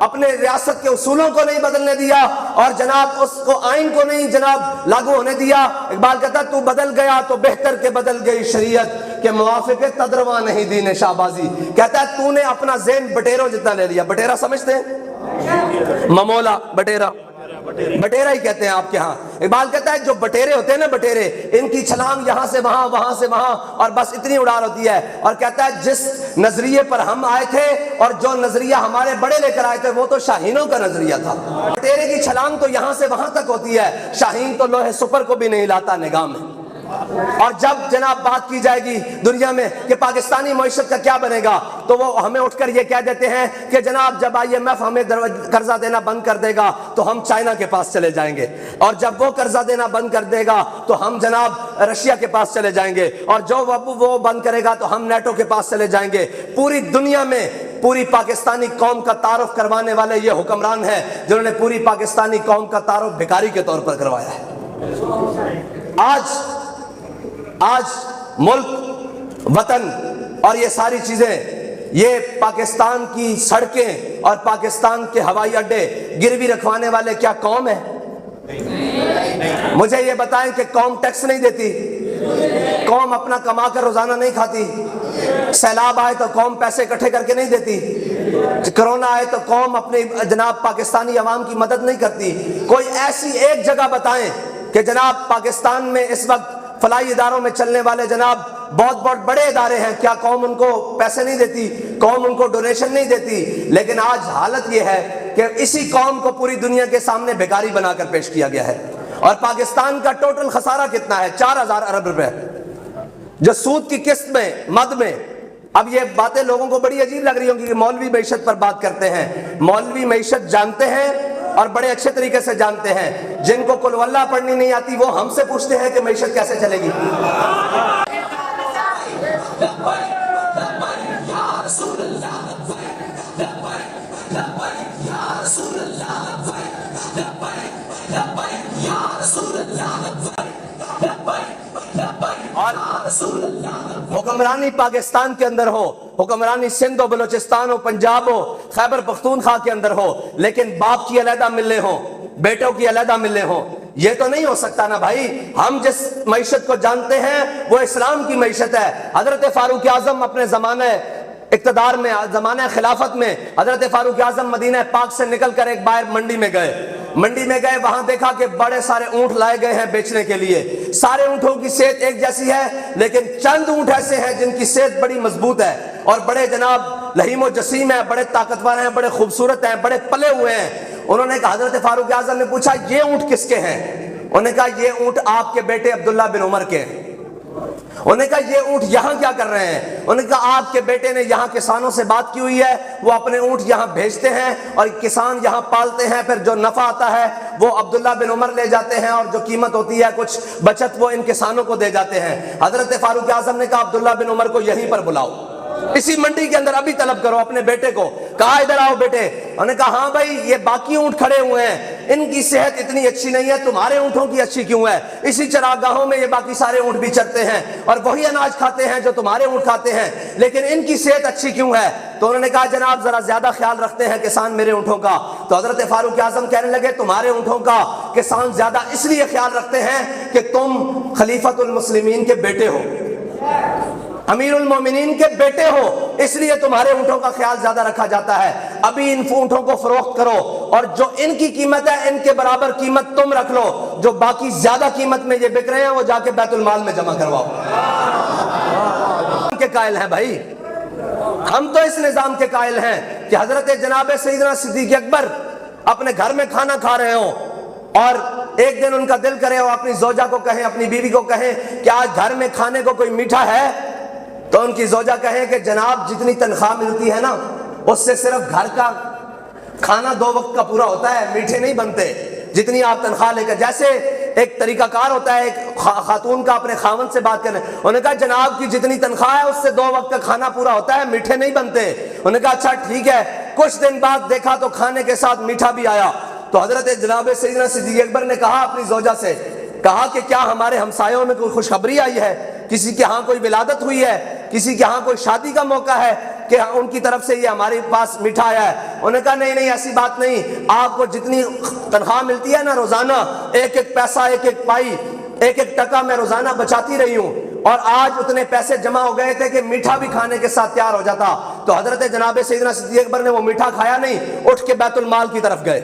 اپنے ریاست کے اصولوں کو نہیں بدلنے دیا، اور جناب اس کو آئین کو نہیں جناب لاگو ہونے دیا۔ اقبال کہتا تو بدل گیا تو بہتر کے بدل گئی شریعت، کہ موافق تدرواں نہیں دین شہبازی۔ کہتا ہے تو نے اپنا ذہن بٹیروں جتنا لے لیا۔ بٹیرا سمجھتے ہیں؟ ممولا بٹیرا، بٹیرا ہی کہتے ہیں آپ کے ہاں۔ اقبال کہتا ہے جو بٹیرے ہوتے ہیں نا، بٹیرے، ان کی چھلانگ یہاں سے وہاں، وہاں سے وہاں، اور بس اتنی اڑان ہوتی ہے۔ اور کہتا ہے جس نظریے پر ہم آئے تھے اور جو نظریہ ہمارے بڑے لے کر آئے تھے وہ تو شاہینوں کا نظریہ تھا۔ بٹیرے کی چھلانگ تو یہاں سے وہاں تک ہوتی ہے، شاہین تو لوہے سپر کو بھی نہیں لاتا نگاہ میں۔ اور جب جناب بات کی جائے گی دنیا میں کہ پاکستانی معیشت کا کیا بنے گا، تو وہ ہمیں اٹھ کر یہ کہہ دیتے ہیں کہ جناب جب IMF ہمیں قرضہ دینا بند کر دے گا تو ہم چائنا کے پاس چلے جائیں گے، اور جب وہ قرضہ دینا بند کر دے گا تو ہم جناب رشیا کے پاس چلے جائیں گے، اور جو وہ بند کرے گا تو ہم نیٹو کے پاس چلے جائیں گے۔ پوری دنیا میں پوری پاکستانی قوم کا تعارف کروانے والے یہ حکمران ہیں جنہوں نے پوری پاکستانی قوم کا تعارف بھکاری کے طور پر کروایا ہے۔ آج ملک، وطن اور یہ ساری چیزیں، یہ پاکستان کی سڑکیں اور پاکستان کے ہوائی اڈے گروی رکھوانے والے کیا قوم ہے؟ مجھے یہ بتائیں کہ قوم ٹیکس نہیں دیتی، قوم اپنا کما کر روزانہ نہیں کھاتی، سیلاب آئے تو قوم پیسے اکٹھے کر کے نہیں دیتی، کرونا آئے تو قوم اپنے جناب پاکستانی عوام کی مدد نہیں کرتی۔ کوئی ایسی ایک جگہ بتائیں کہ جناب پاکستان میں اس وقت فلاحی اداروں میں چلنے والے جناب بہت بہت بڑے ادارے ہیں، کیا قوم ان کو پیسے نہیں دیتی؟ قوم ان کو ڈونیشن نہیں دیتی؟ لیکن آج حالت یہ ہے کہ اسی قوم کو پوری دنیا کے سامنے بھکاری بنا کر پیش کیا گیا ہے۔ اور پاکستان کا ٹوٹل خسارہ کتنا ہے؟ 4000 ارب روپے، جو سود کی قسط میں، مد میں۔ اب یہ باتیں لوگوں کو بڑی عجیب لگ رہی ہوں کہ مولوی معیشت پر بات کرتے ہیں۔ مولوی معیشت جانتے ہیں اور بڑے اچھے طریقے سے جانتے ہیں۔ جن کو قل واللہ پڑھنی نہیں آتی وہ ہم سے پوچھتے ہیں کہ معیشت کیسے چلے گی۔ اور حکمرانی پاکستان کے اندر ہو، حکمرانی سندھ و بلوچستان ہو، پنجاب ہو، خیبر پختونخوا کے اندر ہو، لیکن باپ کی علیحدہ ملیں ہوں، بیٹوں کی علیحدہ ملیں ہوں، یہ تو نہیں ہو سکتا نا بھائی۔ ہم جس معیشت کو جانتے ہیں وہ اسلام کی معیشت ہے۔ حضرت فاروق اعظم اپنے زمانہ اقتدار میں، زمانہ خلافت میں، حضرت فاروق اعظم مدینہ پاک سے نکل کر ایک باہر منڈی میں گئے، وہاں دیکھا کہ بڑے سارے اونٹ لائے گئے ہیں بیچنے کے لیے۔ سارے اونٹوں کی صحت ایک جیسی ہے، لیکن چند اونٹ ایسے ہیں جن کی صحت بڑی مضبوط ہے اور بڑے جناب لہیم و جسیم ہیں، بڑے طاقتور ہیں، بڑے خوبصورت ہیں، بڑے پلے ہوئے ہیں۔ انہوں نے کہا، حضرت فاروق اعظم نے پوچھا یہ اونٹ کس کے ہیں؟ انہوں نے کہا یہ اونٹ آپ کے بیٹے عبداللہ بن عمر کے ہیں۔ انہوں نے کہا یہ اونٹ یہاں کیا کر رہے ہیں؟ انہوں نے کہا آپ کے بیٹے نے یہاں کسانوں سے بات کی ہوئی ہے، وہ اپنے اونٹ یہاں بھیجتے ہیں اور کسان یہاں پالتے ہیں، پھر جو نفع آتا ہے وہ عبداللہ بن عمر لے جاتے ہیں اور جو قیمت ہوتی ہے کچھ بچت وہ ان کسانوں کو دے جاتے ہیں۔ حضرت فاروق اعظم نے کہا عبداللہ بن عمر کو یہیں پر بلاؤ، اسی منڈی کے اندر ابھی طلب کرو اپنے بیٹے کو۔ کہا ادھر آؤ بیٹے۔ انہوں نے کہا ہاں بھائی یہ باقی اونٹ کھڑے ہوئے ہیں، ان کی صحت اتنی اچھی نہیں ہے، تمہارے اونٹوں کی اچھی کیوں ہے؟ اسی چراگاہوں میں یہ باقی سارے اونٹ بھی چرتے ہیں اور وہی اناج کھاتے ہیں جو تمہارے اونٹ کھاتے ہیں، لیکن ان کی صحت اچھی کیوں ہے؟ تو انہوں نے کہا جناب ذرا زیادہ خیال رکھتے ہیں کسان میرے اونٹوں کا۔ تو حضرت فاروق اعظم کہنے لگے تمہارے اونٹوں کا کسان زیادہ اس لیے خیال رکھتے ہیں کہ تم خلیفۃ المسلمین کے بیٹے ہو، امیر المومنین کے بیٹے ہو، اس لیے تمہارے اونٹوں کا خیال زیادہ رکھا جاتا ہے۔ ابھی ان اونٹوں کو فروخت کرو اور جو ان کی قیمت ہے ان کے برابر قیمت تم رکھ لو، جو باقی زیادہ قیمت میں یہ بک رہے ہیں وہ جا کے بیت المال میں جمع کرواؤ۔ کے قائل ہیں بھائی، ہم تو اس نظام کے قائل ہیں کہ حضرت جناب سیدنا صدیق اکبر اپنے گھر میں کھانا کھا رہے ہوں اور ایک دن ان کا دل کرے وہ اپنی زوجہ کو کہیں، اپنی بیوی کو کہیں کہ آج گھر میں کھانے کو کوئی میٹھا ہے، تو ان کی زوجہ کہیں کہ جناب جتنی تنخواہ ملتی ہے نا اس سے صرف گھر کا کھانا 2 وقت کا پورا ہوتا ہے، میٹھے نہیں بنتے جتنی آپ تنخواہ لے کر۔ جیسے ایک طریقہ کار ہوتا ہے ایک خاتون کا اپنے خاوند سے بات کرنے، انہوں نے کہا جناب کی جتنی تنخواہ ہے اس سے 2 وقت کا کھانا پورا ہوتا ہے، میٹھے نہیں بنتے۔ انہوں نے کہا اچھا ٹھیک ہے۔ کچھ دن بعد دیکھا تو کھانے کے ساتھ میٹھا بھی آیا، تو حضرت جناب سیدنا صدیق اکبر نے کہا اپنی زوجہ سے، کہا کہ کیا ہمارے ہمسایوں میں کوئی خوشخبری آئی ہے، کسی کے ہاں کوئی ولادت ہوئی ہے، کسی کے ہاں کوئی شادی کا موقع ہے کہ ان کی طرف سے یہ ہمارے پاس میٹھا آیا ہے؟ انہوں نے کہا نہیں نہیں ایسی بات نہیں، آپ کو جتنی تنخواہ ملتی ہے نا روزانہ، ایک ایک پیسہ، ایک ایک پائی، ایک ایک ٹکا میں روزانہ بچاتی رہی ہوں، اور آج اتنے پیسے جمع ہو گئے تھے کہ میٹھا بھی کھانے کے ساتھ تیار ہو جاتا۔ تو حضرت جناب سیدنا صدیق اکبر نے وہ میٹھا کھایا نہیں، اٹھ کے بیت المال کی طرف گئے،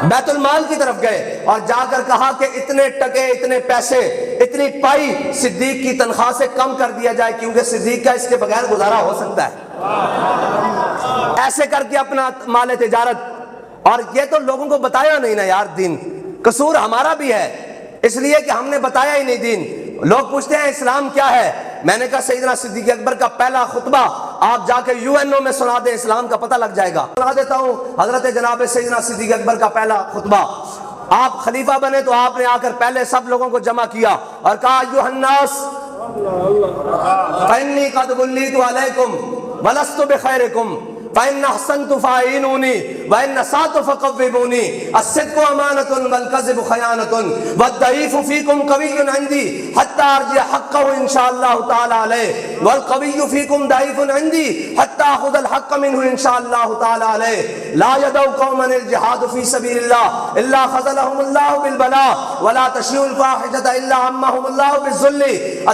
بیت المال کی طرف گئے اور جا کر کہا کہ اتنے ٹکے، اتنے پیسے، اتنی پائی صدیق کی تنخواہ سے کم کر دیا جائے، کیونکہ صدیق کا اس کے بغیر گزارا ہو سکتا ہے۔ ایسے کر کے اپنا مال تجارت، اور یہ تو لوگوں کو بتایا نہیں نا یار دین، قصور ہمارا بھی ہے اس لیے کہ ہم نے بتایا ہی نہیں دین۔ لوگ پوچھتے ہیں اسلام کیا ہے، میں نے کہا سیدنا صدیق اکبر کا پہلا خطبہ آپ جا کے UN میں سنا دیں، اسلام کا پتہ لگ جائے گا۔ سنا دیتا ہوں حضرت جناب سیدنا صدیق اکبر کا پہلا خطبہ۔ آپ خلیفہ بنے تو آپ نے آ کر پہلے سب لوگوں کو جمع کیا اور کہا ایھا الناس فإنی قد ولیت علیکم ولست بخیرکم فإن أحسنت فأعینونی وإن أسأت فقومونی الصدق امانۃ والکذب خیانۃ والضعیف فیکم قوی عندی حتی ارجع حقہ ان شاء اللہ تعالی علیہ والقوی فیکم ضعیف عندی حتی آخذ الحق منہ ان شاء اللہ تعالی علیہ لا يدع قوما الجہاد فی سبیل اللہ الا خذلهم اللہ بالبلاء ولا تشیع الفاحشۃ الا عمهم اللہ بالذل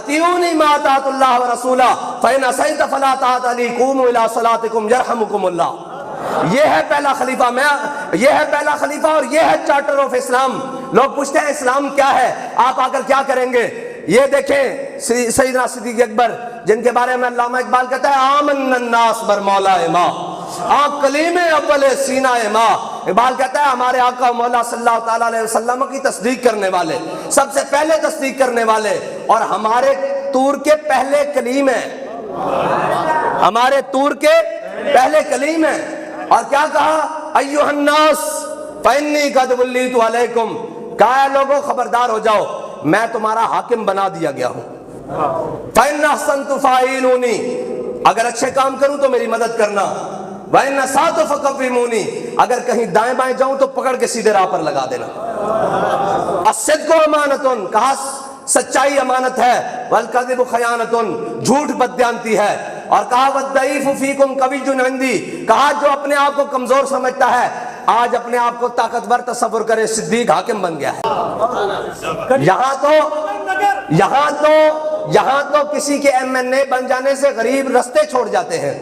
اطیعونی ما اطعت اللہ ورسولہ فإن عصیت فلا طاعۃ لی قوموا الی صلاتکم یرحمکم اللہ۔ یہ ہے پہلا خلیفہ، یہ ہے پہلا خلیفہ اور یہ ہے چارٹر آف اسلام۔ لوگ پوچھتے ہیں اسلام کیا ہے، آپ آ کر کیا کریں گے؟ یہ دیکھیں سیدنا صدیق اکبر جن کے بارے میں علامہ اقبال کہتا ہے آمن الناس بر مولا ما، آپ کلیم اول سینہ ما۔ اقبال کہتا ہے ہمارے آقا مولا صلی اللہ تعالیٰ علیہ وسلم کی تصدیق کرنے والے، سب سے پہلے تصدیق کرنے والے، اور ہمارے طور کے پہلے کلیم ہیں، ہمارے طور کے پہلے کلیم ہیں۔ اور کیا کہا ایھا الناس فإنی قد ولیت علیکم، کہا لوگوں خبردار ہو جاؤ میں تمہارا حاکم بنا دیا گیا ہوں۔ فإن أحسنت فأعینونی، اگر اچھے کام کروں تو میری مدد کرنا، وإن أسأت فقومونی، اگر کہیں دائیں بائیں جاؤں تو پکڑ کے سیدھے راہ پر لگا دینا۔ الصدق امانۃ، کہا سچائی امانت ہے، والکذب خیانۃ، جھوٹ بددیانتی ہے، اور کہا والضعیف فیکم قوی عندی، کہا جو اپنے آپ کو کمزور سمجھتا ہے آج اپنے آپ کو طاقتور تصور کرے، صدیق حاکم بن گیا ہے۔ یہاں تو کسی کے MNA بن جانے سے غریب رستے چھوڑ جاتے ہیں،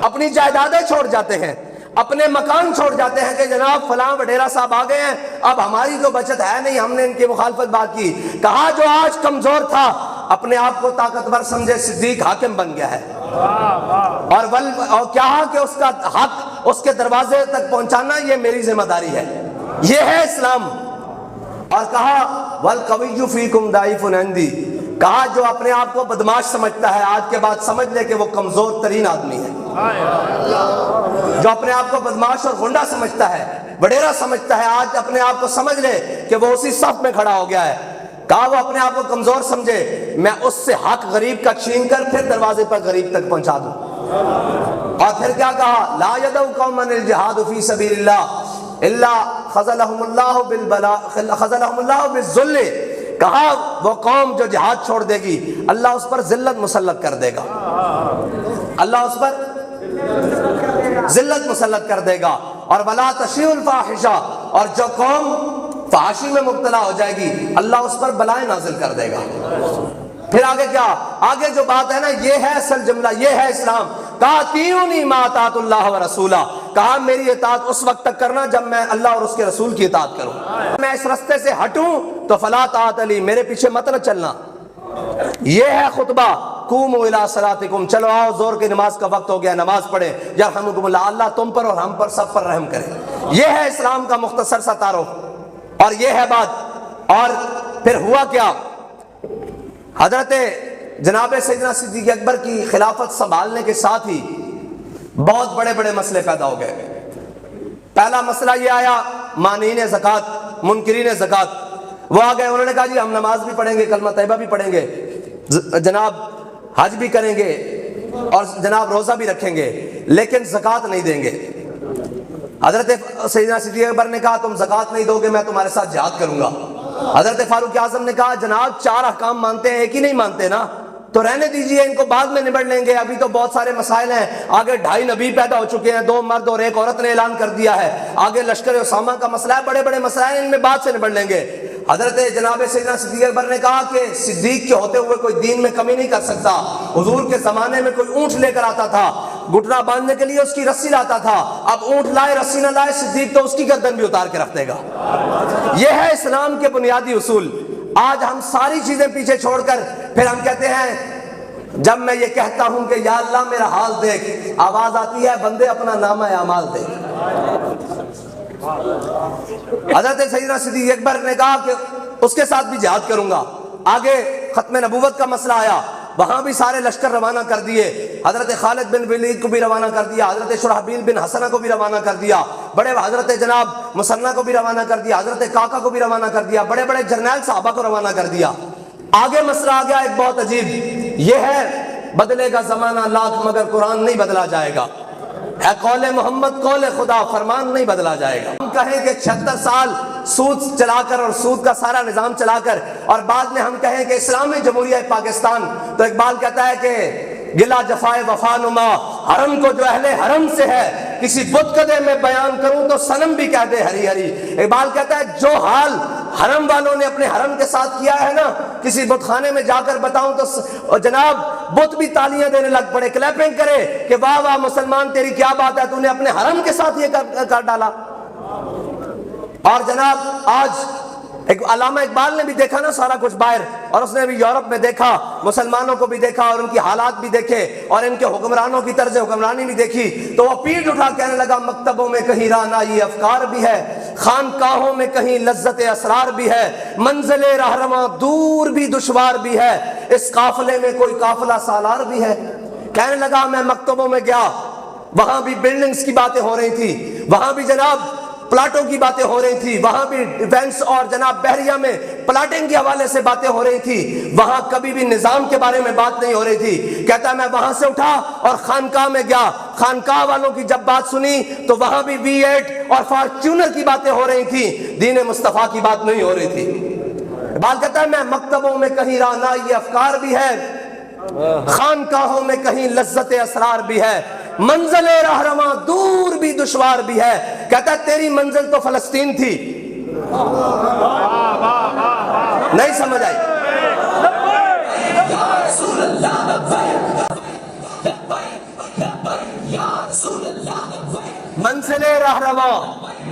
اپنی جائیدادیں چھوڑ جاتے ہیں، اپنے مکان چھوڑ جاتے ہیں کہ جناب فلاں وڈیرا صاحب آ گئے ہیں، اب ہماری تو بچت ہے نہیں، ہم نے ان کی مخالفت بات کی۔ کہا جو آج کمزور تھا اپنے آپ کو طاقتور سمجھے، صدیق حاکم بن گیا ہے۔ اور کیا کہ اس کا حق اس کے دروازے تک پہنچانا یہ میری ذمہ داری ہے، یہ ہے اسلام۔ اور کہا والقوی فیکم ضعیف عندی، کہا جو اپنے آپ کو بدماش سمجھتا ہے آج کے بعد سمجھ لے کہ وہ کمزور ترین آدمی ہے۔ جو اپنے آپ کو بدماش اور غنڈا سمجھتا ہے، وڈیرا سمجھتا ہے، آج اپنے آپ کو سمجھ لے کہ وہ اسی صف میں کھڑا ہو گیا ہے۔ کہا وہ اپنے آپ کو کمزور سمجھے، میں اس سے حق غریب کا چھین کر پھر دروازے پر غریب تک پہنچا دوں۔ اور پھر کیا کہا لا يدع قوما الجہاد فی سبیل اللہ، الا خذلهم اللہ بالذل، کہا وہ قوم جو جہاد چھوڑ دے گی اللہ اس پر ذلت مسلط کر دے گا، اللہ اس پر ذلت مسلط کر دے گا۔ اور ولا تشیء الفاحشہ، اور جو قوم فحاشی میں مبتلا ہو جائے گی اللہ اس پر بلائیں نازل کر دے گا۔ پھر آگے کیا؟ آگے جو بات ہے نا، یہ ہے اصل جملہ، یہ ہے اسلام۔ کہا اطیعونی ما اطاعت اللہ ورسولہ، کہا میری اطاعت اس وقت تک کرنا جب میں اللہ اور اس کے رسول کی اطاعت کروں، میں اس رستے سے ہٹوں تو فلا طاعت لی، میرے پیچھے مت نہ چلنا۔ یہ ہے خطبہ، قوموا الی صلاتکم، چلو آؤ زور کی نماز کا وقت ہو گیا، نماز پڑھیں، یرحمکم اللہ، اللہ تم پر اور ہم پر سب پر رحم کرے۔ یہ ہے اسلام کا مختصر سا تعارف، اور یہ ہے بات۔ اور پھر ہوا کیا؟ حضرت جناب سیدنا صدیق اکبر کی خلافت سنبھالنے کے ساتھ ہی بہت بڑے بڑے مسئلے پیدا ہو گئے۔ پہلا مسئلہ یہ آیا، مانعین زکوٰۃ، منکرین زکوٰۃ، وہ آ گئے، انہوں نے کہا جی ہم نماز بھی پڑھیں گے، کلمہ طیبہ بھی پڑھیں گے، جناب حج بھی کریں گے، اور جناب روزہ بھی رکھیں گے، لیکن زکوٰۃ نہیں دیں گے۔ حضرت سیدنا صدیق اکبر نے کہا تم زکوٰۃ نہیں دو گے میں تمہارے ساتھ جہاد کروں گا۔ حضرت فاروق اعظم نے کہا جناب 4 احکام مانتے ہیں، ایک ہی نہیں مانتے نا، تو رہنے دیجئے، ان کو بعد میں نبڑ لیں گے، ابھی تو بہت سارے مسائل ہیں، آگے 2.5 نبی پیدا ہو چکے ہیں، 2 مرد اور 1 عورت نے اعلان کر دیا ہے، آگے لشکر اسامہ کا مسئلہ ہے، بڑے بڑے مسائل ان میں بعد سے نبڑ لیں گے۔ حضرت جناب سیدنا صدیق اکبر نے کہا کہ صدیق کے ہوتے ہوئے کوئی دین میں کمی نہیں کر سکتا، حضور کے زمانے میں کوئی اونٹ لے کر آتا تھا، گھٹنا باندھنے کے لیے اس کی رسی لاتا تھا، اب اونٹ لائے رسی نہ لائے، صدیق تو اس کی گردن بھی اتار کے رکھ دے گا۔ یہ ہے اسلام کے بنیادی اصول۔ آج ہم ساری چیزیں پیچھے چھوڑ کر پھر ہم کہتے ہیں، جب میں یہ کہتا ہوں کہ یا اللہ میرا حال دیکھ، آواز آتی ہے بندے اپنا نامہ اعمال دیکھ۔ حضرت سیدنا صدیق اکبر نے کہا کہ اس کے ساتھ بھی جہاد کروں گا۔ آگے ختم نبوت کا مسئلہ آیا، وہاں بھی سارے لشکر روانہ کر دیے، حضرت خالد بن ولید کو بھی روانہ کر دیا، حضرت شرحبیل بن حسنہ کو بھی روانہ کر دیا، بڑے حضرت جناب مسنہ کو بھی روانہ کر دیا، حضرت کاکا کو بھی روانہ کر دیا، بڑے بڑے جرنیل صحابہ کو روانہ کر دیا۔ آگے مسئلہ آ گیا ایک بہت عجیب، یہ ہے بدلے گا زمانہ لاکھ مگر قرآن نہیں بدلا جائے گا، اے قول محمد قول خدا، فرمان نہیں بدلا جائے گا۔ ہم کہیں کہ 76 سال سود چلا کر اور سود کا سارا نظام چلا کر، اور بعد میں ہم کہیں کہ اسلامی جمہوریہ پاکستان، تو اقبال کہتا ہے کہ گلا جفائے وفا نما، حرم کو جو اہل حرم سے ہے، کسی بت کدے میں بیان کروں تو صنم بھی کہہ دے ہری ہری۔ اقبال کہتا ہے جو حال حرم والوں نے اپنے حرم کے ساتھ کیا ہے نا، کسی بت خانے میں جا کر بتاؤں تو جناب بت بھی تالیاں دینے لگ پڑے، کلیپنگ کرے کہ واہ واہ مسلمان تیری کیا بات ہے، تو نے اپنے حرم کے ساتھ یہ کر ڈالا۔ اور جناب آج علامہ اقبال نے بھی دیکھا نا سارا کچھ باہر، اور اس نے بھی یورپ میں دیکھا، مسلمانوں کو بھی دیکھا اور ان کی حالات بھی دیکھے اور ان کے حکمرانوں کی طرز حکمرانی بھی دیکھی، تو وہ پیٹھ اٹھا کہنے لگا مکتبوں میں کہیں رعنائی افکار بھی ہے، خانقاہوں میں کہیں لذت اسرار بھی ہے، منزل رہنما دور بھی دشوار بھی ہے، اس قافلے میں کوئی قافلہ سالار بھی ہے۔ کہنے لگا میں مکتبوں میں گیا، وہاں بھی بلڈنگز کی باتیں ہو رہی تھی، وہاں بھی جناب پلاٹوں کی باتیں ہو رہی تھی، وہاں بھی ڈیفنس اور جناب بحریہ میں پلاٹنگ کے حوالے سے باتیں ہو رہی تھی، وہاں کبھی بھی نظام کے بارے میں بات نہیں ہو رہی تھی۔ کہتا ہے میں وہاں سے اٹھا اور خانقاہ میں گیا، خانقاہ والوں کی جب بات سنی تو وہاں بھی V8 اور فارچونر کی باتیں ہو رہی تھی، دین مصطفیٰ کی بات نہیں ہو رہی تھی۔ بات کہتا ہے میں مکتبوں میں کہیں رعنائی افکار بھی ہے، خانقاہوں میں کہیں لذت اسرار بھی ہے، منزل رہنما دور بھی دشوار بھی ہے۔ کہتا ہے تیری منزل تو فلسطین تھی، نہیں سمجھ آئی؟ منزل رہنما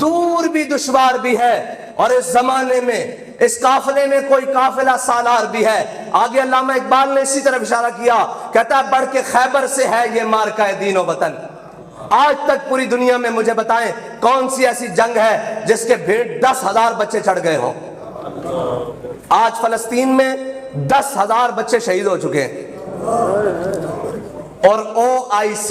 دور بھی دشوار بھی ہے، اور اس زمانے میں اس قافلے میں کوئی قافلہ سالار بھی ہے۔ آگے علامہ اقبال نے اسی طرف اشارہ کیا، کہتا ہے بڑھ کے خیبر سے ہے یہ مارکہ دین و وطن۔ آج تک پوری دنیا میں مجھے بتائیں کون سی ایسی جنگ ہے جس کے بھیڑ 10,000 بچے چڑھ گئے ہوں؟ آج فلسطین میں 10,000 بچے شہید ہو چکے ہیں، اور OIC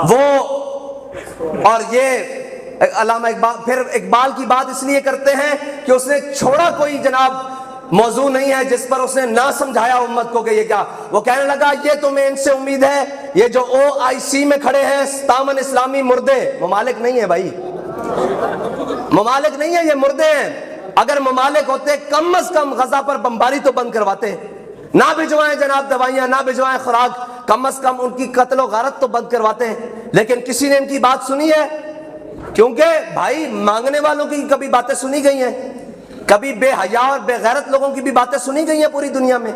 وہ، اور یہ علامہ اقبال پھر اقبال کی بات اس لیے کرتے ہیں کہ اس نے چھوڑا کوئی جناب موضوع نہیں ہے جس پر اس نے نہ سمجھایا امت کو کہ یہ کیا. وہ کہنے لگا یہ تمہیں ان سے امید ہے, یہ جو OIC میں کھڑے ہیں تامن اسلامی مردے, ممالک نہیں ہے بھائی, ممالک نہیں ہے, یہ مردے ہیں. اگر ممالک ہوتے کم از کم غزہ پر بمباری تو بند کرواتے, نہ بھجوائیں جناب دوائیاں, نہ بھجوائیں خوراک, کم از کم ان کی قتل و غارت تو بند کرواتے ہیں. لیکن کسی نے ان کی بات سنی ہے؟ کیونکہ بھائی مانگنے والوں کی کبھی باتیں سنی گئی ہیں, کبھی بے حیا اور بے غیرت لوگوں کی بھی باتیں سنی گئی ہیں پوری دنیا میں؟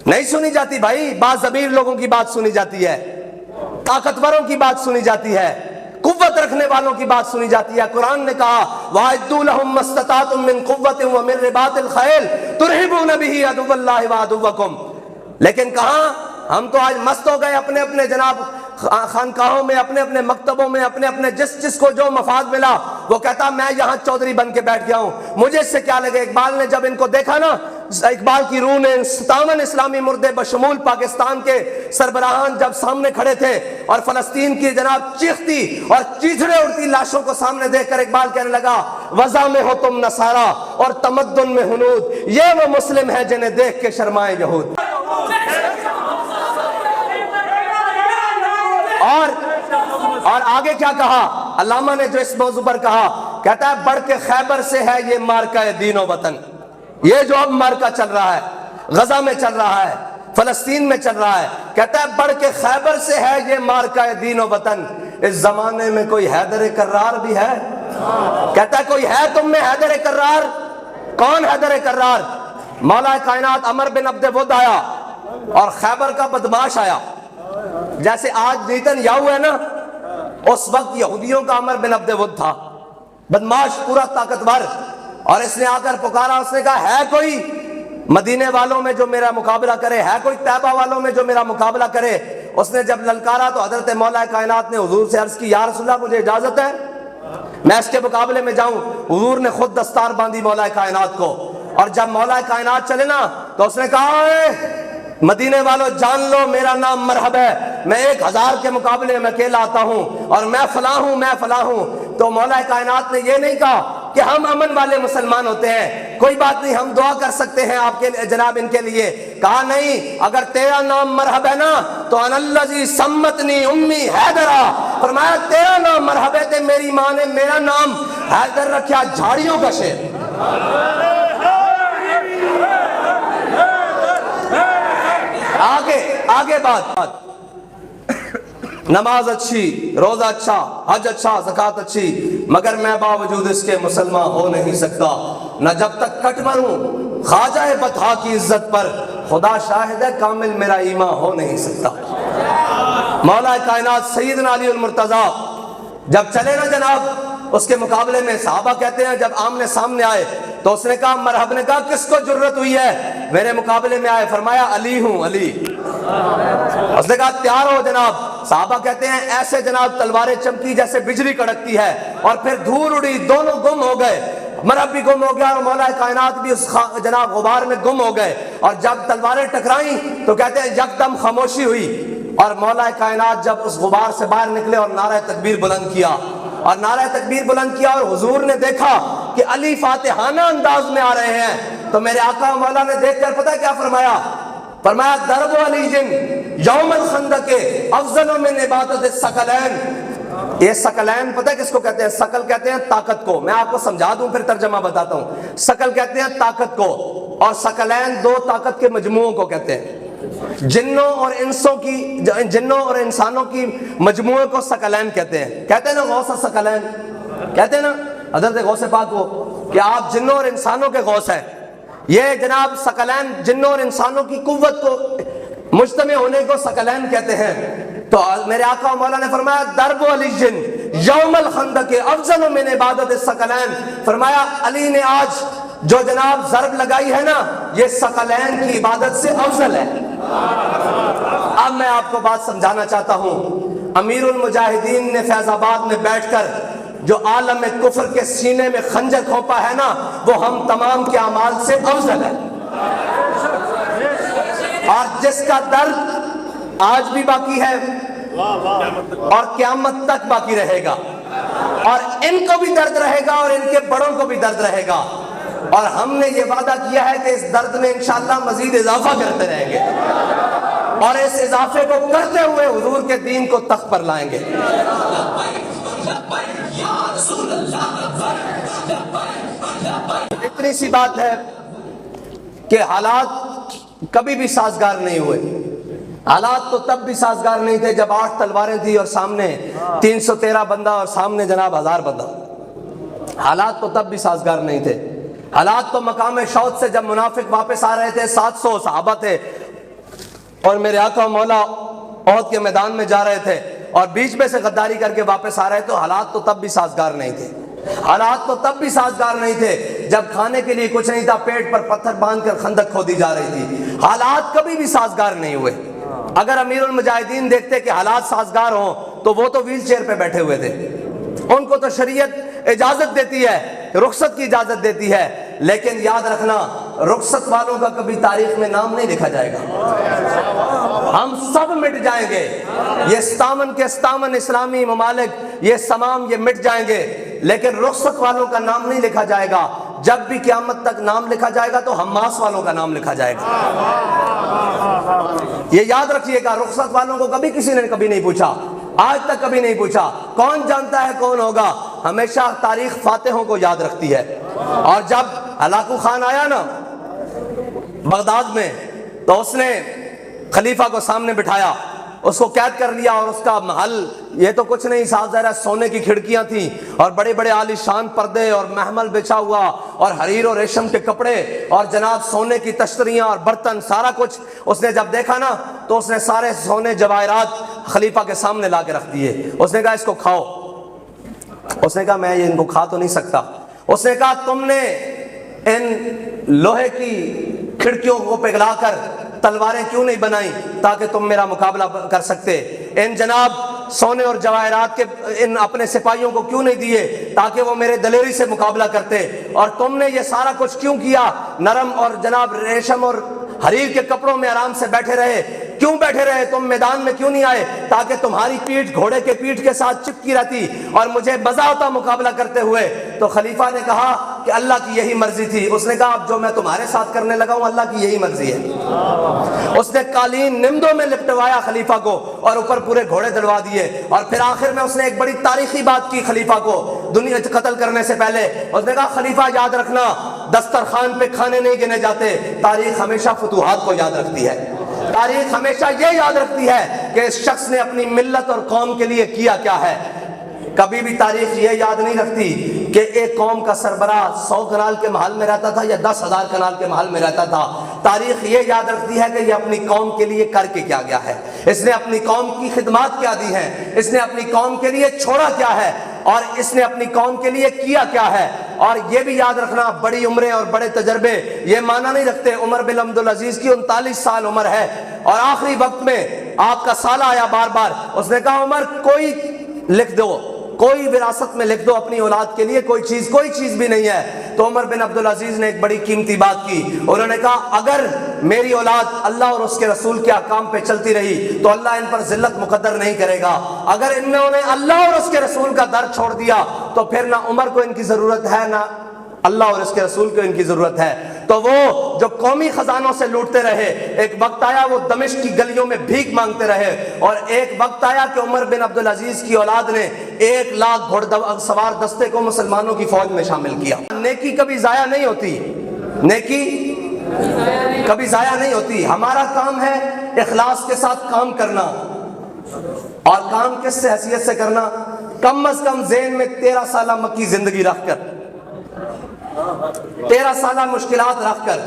نہیں سنی جاتی بھائی. باضمیر لوگوں کی بات سنی جاتی ہے, طاقتوروں کی بات سنی جاتی ہے, قوت رکھنے والوں کی بات سنی جاتی ہے. قرآن نے کہا وَأَعِدُّوا لَهُم مَّا اسْتَطَعْتُم مِّن قُوَّةٍ وَمِن رِّبَاطِ الْخَيْلِ تُرْهِبُونَ بِهِ عَدُوَّ اللَّهِ وَعَدُوَّكُمْ. لیکن کہاں, ہم تو آج مست ہو گئے اپنے اپنے جناب خانقاہوں میں, اپنے اپنے مکتبوں میں, اپنے اپنے جس کو جو مفاد ملا وہ کہتا میں یہاں چودھری بن کے بیٹھ گیا ہوں, مجھے اس سے کیا لگے. اقبال نے جب ان کو دیکھا نا, اقبال کی روح نے 57 اسلامی مردے بشمول پاکستان کے سربراہان جب سامنے کھڑے تھے اور فلسطین کی جناب چیختی اور چیچڑے اڑتی لاشوں کو سامنے دیکھ کر اقبال کہنے لگا وضع میں ہو تم نصارا اور تمدن میں ہنود, یہ وہ مسلم ہے جنہیں دیکھ کے شرمائے یہود. اور آگے کیا کہا علامہ نے جو اس موضوع پر کہا, کہتا ہے بڑھ کے خیبر سے ہے یہ مارکہ دین و وطن. یہ جو اب مارکہ چل رہا ہے, غزہ میں چل رہا ہے, فلسطین میں چل رہا ہے, کہتا ہے بڑھ کے خیبر سے ہے یہ مارکہ دین و وطن. اس زمانے میں کوئی حیدر کرار بھی ہے؟ کہتا ہے کوئی ہے تم میں حیدر کرار؟ کون حیدر کرار؟ مولا کائنات عمر بن عبد ود آیا اور خیبر کا بدماش آیا. جیسے آج نیتن یاہو ہے نا, اس وقت یہودیوں کا عمر بن عبد ود تھا, بدماش پورا طاقتور. اور اس نے آ کر پکارا, اس نے کہا ہے کوئی مدینے والوں میں جو میرا مقابلہ کرے, ہے کوئی طیبہ والوں میں جو میرا مقابلہ کرے. اس نے جب للکارا تو حضرت مولا کائنات نے حضور سے عرض کی یا رسول اللہ مجھے اجازت ہے میں اس کے مقابلے میں جاؤں. حضور نے خود دستار باندھی مولا کائنات کو, اور جب مولا کائنات چلے نا تو اس نے کہا مدینے والوں جان لو میرا نام مرحب ہے, میں 1000 کے مقابلے میں اکیلا آتا ہوں اور میں فلاں ہوں, میں فلاں ہوں. تو مولا کائنات نے یہ نہیں کہا کہ ہم امن والے مسلمان ہوتے ہیں, کوئی بات نہیں ہم دعا کر سکتے ہیں آپ کے جناب ان کے لیے. کہا نہیں, اگر تیرا نام مرحب ہے نا تو ان الذی سمتنی امی حیدرا, فرمایا تیرا نام مرحب ہے, میری ماں نے میرا نام حیدر رکھا, جھاڑیوں کا شیر. آگے بات, نماز اچھی, روزہ اچھا, حج اچھا, زکوٰۃ اچھی, مگر میں باوجود اس کے مسلمان ہو نہیں سکتا. نہ جب تک کٹ مروں خواجہ بطحا کی عزت پر, خدا شاہد ہے کامل میرا ایمان ہو نہیں سکتا. مولا کائنات سیدنا علی المرتضیٰ جب چلے نا جناب اس کے مقابلے میں, صحابہ کہتے ہیں جب آمنے سامنے آئے تو اس نے کہا مرحب, نے کہا کس کو جرت ہوئی ہے میرے مقابلے میں آئے؟ فرمایا علی ہوں, علی. اس نے کہا تیار ہو جناب. صحابہ کہتے ہیں ایسے جناب تلواریں چمکی جیسے بجلی کڑکتی ہے, اور پھر دھول اڑی, دونوں گم ہو گئے, مرحب بھی گم ہو گیا اور مولا کائنات بھی اس جناب غبار میں گم ہو گئے. اور جب تلواریں ٹکرائیں تو کہتے ہیں یکدم خاموشی ہوئی, اور مولا کائنات جب اس غبار سے باہر نکلے اور نعرہ تکبیر بلند کیا, اور نعرہ تکبیر بلند کیا, اور حضور نے دیکھا کہ علی فاتحانہ انداز میں آ رہے ہیں, تو میرے آقا مولا نے دیکھ کر پتہ کیا فرمایا؟ فرمایا درب علی جن یوم الخندق افضل من عبادت الثقلین. یہ ثقلین پتہ ہے کس کو کہتے ہیں؟ ثقل کہتے ہیں طاقت کو. میں آپ کو سمجھا دوں پھر ترجمہ بتاتا ہوں. ثقل کہتے ہیں طاقت کو, اور ثقلین 2 طاقت کے مجموعوں کو کہتے ہیں. جنوں اور انسانوں کی مجموعے کو ثقلین کہتے ہیں. کہتے ہیں نا غوث ثقلین, کہتے ہیں نا حضرت غوث پاک کو کہ آپ جنوں اور انسانوں کے غوث ہیں. یہ جناب ثقلین جنوں اور انسانوں کی قوت کو مجتمع ہونے کو ثقلین کہتے ہیں. تو میرے آقا و مولا نے فرمایا درب علی جن یوم الخندق افضل من عبادت الثقلین. فرمایا علی نے آج جو جناب ضرب لگائی ہے نا, یہ ثقلین کی عبادت سے افضل ہے. اب میں آپ کو بات سمجھانا چاہتا ہوں. امیر المجاہدین نے فیض آباد میں بیٹھ کر جو عالم کفر کے سینے میں خنجر کھونپا ہے نا, وہ ہم تمام کے اعمال سے افضل ہے. اور جس کا درد آج بھی باقی ہے اور قیامت تک باقی رہے گا, اور ان کو بھی درد رہے گا اور ان کے بڑوں کو بھی درد رہے گا. اور ہم نے یہ وعدہ کیا ہے کہ اس درد میں انشاءاللہ مزید اضافہ کرتے رہیں گے اور اس اضافے کو کرتے ہوئے حضور کے دین کو تخت پر لائیں گے۔ اتنی سی بات ہے کہ حالات کبھی بھی سازگار نہیں ہوئے۔ حالات تو تب بھی سازگار نہیں تھے جب 8 تلواریں تھی اور سامنے 313 بندہ اور سامنے جناب 1000 بندہ۔ حالات تو تب بھی سازگار نہیں تھے۔ حالات تو مقام شوت سے جب منافق واپس آ رہے تھے، 700 صحابہ تھے اور میرے آقا مولا احد کے میدان میں جا رہے تھے اور بیچ میں سے غداری کر کے واپس آ رہے تھے، تو حالات تو تب بھی سازگار نہیں تھے۔ حالات تو تب بھی سازگار نہیں تھے جب کھانے کے لیے کچھ نہیں تھا، پیٹ پر پتھر باندھ کر خندق کھودی جا رہی تھی۔ حالات کبھی بھی سازگار نہیں ہوئے۔ اگر امیر المجاہدین دیکھتے کہ حالات سازگار ہوں تو وہ تو ویل چیئر پہ بیٹھے ہوئے تھے، ان کو تو شریعت اجازت دیتی ہے، رخصت کی اجازت دیتی ہے، لیکن یاد رکھنا رخصت والوں کا کبھی تاریخ میں نام نہیں لکھا جائے گا۔ ہم سب مٹ جائیں گے، یہ 57 کے 57 اسلامی ممالک یہ تمام یہ مٹ جائیں گے، لیکن رخصت والوں کا نام نہیں لکھا جائے گا۔ جب بھی قیامت تک نام لکھا جائے گا تو حماس والوں کا نام لکھا جائے گا۔ یہ یاد رکھیے گا، رخصت والوں کو کبھی کسی نے کبھی نہیں پوچھا، آج تک کبھی نہیں پوچھا۔ کون جانتا ہے کون ہوگا؟ ہمیشہ تاریخ فاتحوں کو یاد رکھتی ہے۔ اور جب ہلاکو خان آیا نا بغداد میں، تو اس نے خلیفہ کو سامنے بٹھایا، اس کو قید کر لیا، اور اس کا محل یہ تو کچھ نہیں، صاف ظاہر ہے سونے کی کھڑکیاں تھیں اور بڑے بڑے عالی شان پردے اور محمل بچھا ہوا اور حریر اور ریشم کے کپڑے اور جناب سونے کی تشتریاں اور برتن، سارا کچھ اس نے جب دیکھا نا تو اس نے سارے سونے جواہرات خلیفہ کے سامنے لا کے رکھ دیے۔ اس نے کہا اس کو کھاؤ۔ اس نے کہا میں ان کو کھا تو نہیں سکتا۔ اس نے کہا تم نے ان لوہے کی کھڑکیوں کو پگھلا کر تلواریں کیوں نہیں بنائی تاکہ تم میرا مقابلہ کر سکتے؟ ان جناب سونے اور جواہرات کے ان اپنے سپاہیوں کو کیوں نہیں دیے تاکہ وہ میرے دلیری سے مقابلہ کرتے؟ اور تم نے یہ سارا کچھ کیوں کیا؟ نرم اور جناب ریشم اور حریر کے کپڑوں میں آرام سے بیٹھے رہے، کیوں بیٹھے رہے؟ تم میدان میں کیوں نہیں آئے تاکہ تمہاری پیٹھ گھوڑے کے پیٹھ کے ساتھ چپکی رہتی اور مجھے مزہ آتا مقابلہ کرتے ہوئے؟ تو خلیفہ نے کہا کہ اللہ کی یہی مرضی تھی۔ اس نے کہا اب جو میں تمہارے ساتھ کرنے لگا ہوں اللہ کی یہی مرضی ہے۔ اس نے قالین نمدوں میں لپٹوایا خلیفہ کو اور اوپر پورے گھوڑے دلوا دیے، اور پھر آخر میں اس نے ایک بڑی تاریخی بات کی خلیفہ کو دنیا قتل کرنے سے پہلے۔ اس نے کہا خلیفہ یاد رکھنا دسترخوان پہ کھانے نہیں گنے جاتے، تاریخ ہمیشہ فتوحات کو یاد رکھتی ہے۔ تاریخ ہمیشہ یہ یاد رکھتی ہے کہ اس شخص نے اپنی ملت اور قوم کے لیے کیا کیا ہے۔ کبھی بھی تاریخ یہ یاد نہیں رکھتی کہ ایک قوم کا سربراہ 100 کنال کے محل میں رہتا تھا یا 10,000 کنال کے محل میں رہتا تھا۔ تاریخ یہ یاد رکھتی ہے کہ یہ اپنی قوم کے لیے کر کے کیا گیا ہے، اس نے اپنی قوم کی خدمات کیا دی ہیں، اس نے اپنی قوم کے لیے چھوڑا کیا ہے، اور اس نے اپنی قوم کے لیے کیا کیا ہے۔ اور یہ بھی یاد رکھنا بڑی عمریں اور بڑے تجربے یہ معنی نہیں رکھتے۔ عمر بن عبدالعزیز کی 39 سال عمر ہے اور آخری وقت میں آپ کا سالہ آیا بار بار، اس نے کہا عمر کوئی لکھ دو، کوئی وراثت میں لکھ دو اپنی اولاد کے لیے، کوئی چیز بھی نہیں ہے۔ تو عمر بن عبدالعزیز نے ایک بڑی قیمتی بات کی، انہوں نے کہا اگر میری اولاد اللہ اور اس کے رسول کے احکام پہ چلتی رہی تو اللہ ان پر ذلت مقدر نہیں کرے گا، اگر انہوں نے اللہ اور اس کے رسول کا در چھوڑ دیا تو پھر نہ عمر کو ان کی ضرورت ہے نہ اللہ اور اس کے رسول کو ان کی ضرورت ہے۔ تو وہ جو قومی خزانوں سے لوٹتے رہے، ایک وقت آیا وہ دمشق کی گلیوں میں بھیک مانگتے رہے، اور ایک وقت آیا کہ عمر بن عبدالعزیز کی اولاد نے 1 لاکھ گھوڑ سوار دستے کو مسلمانوں کی فوج میں شامل کیا۔ نیکی کبھی ضائع نہیں ہوتی، نیکی کبھی ضائع نہیں ہوتی۔ ہمارا کام ہے اخلاص کے ساتھ کام کرنا، اور کام کس سے حیثیت سے کرنا؟ کم از کم ذہن میں 13 سالہ مکی زندگی رکھ کر، 13 سالہ مشکلات رکھ کر،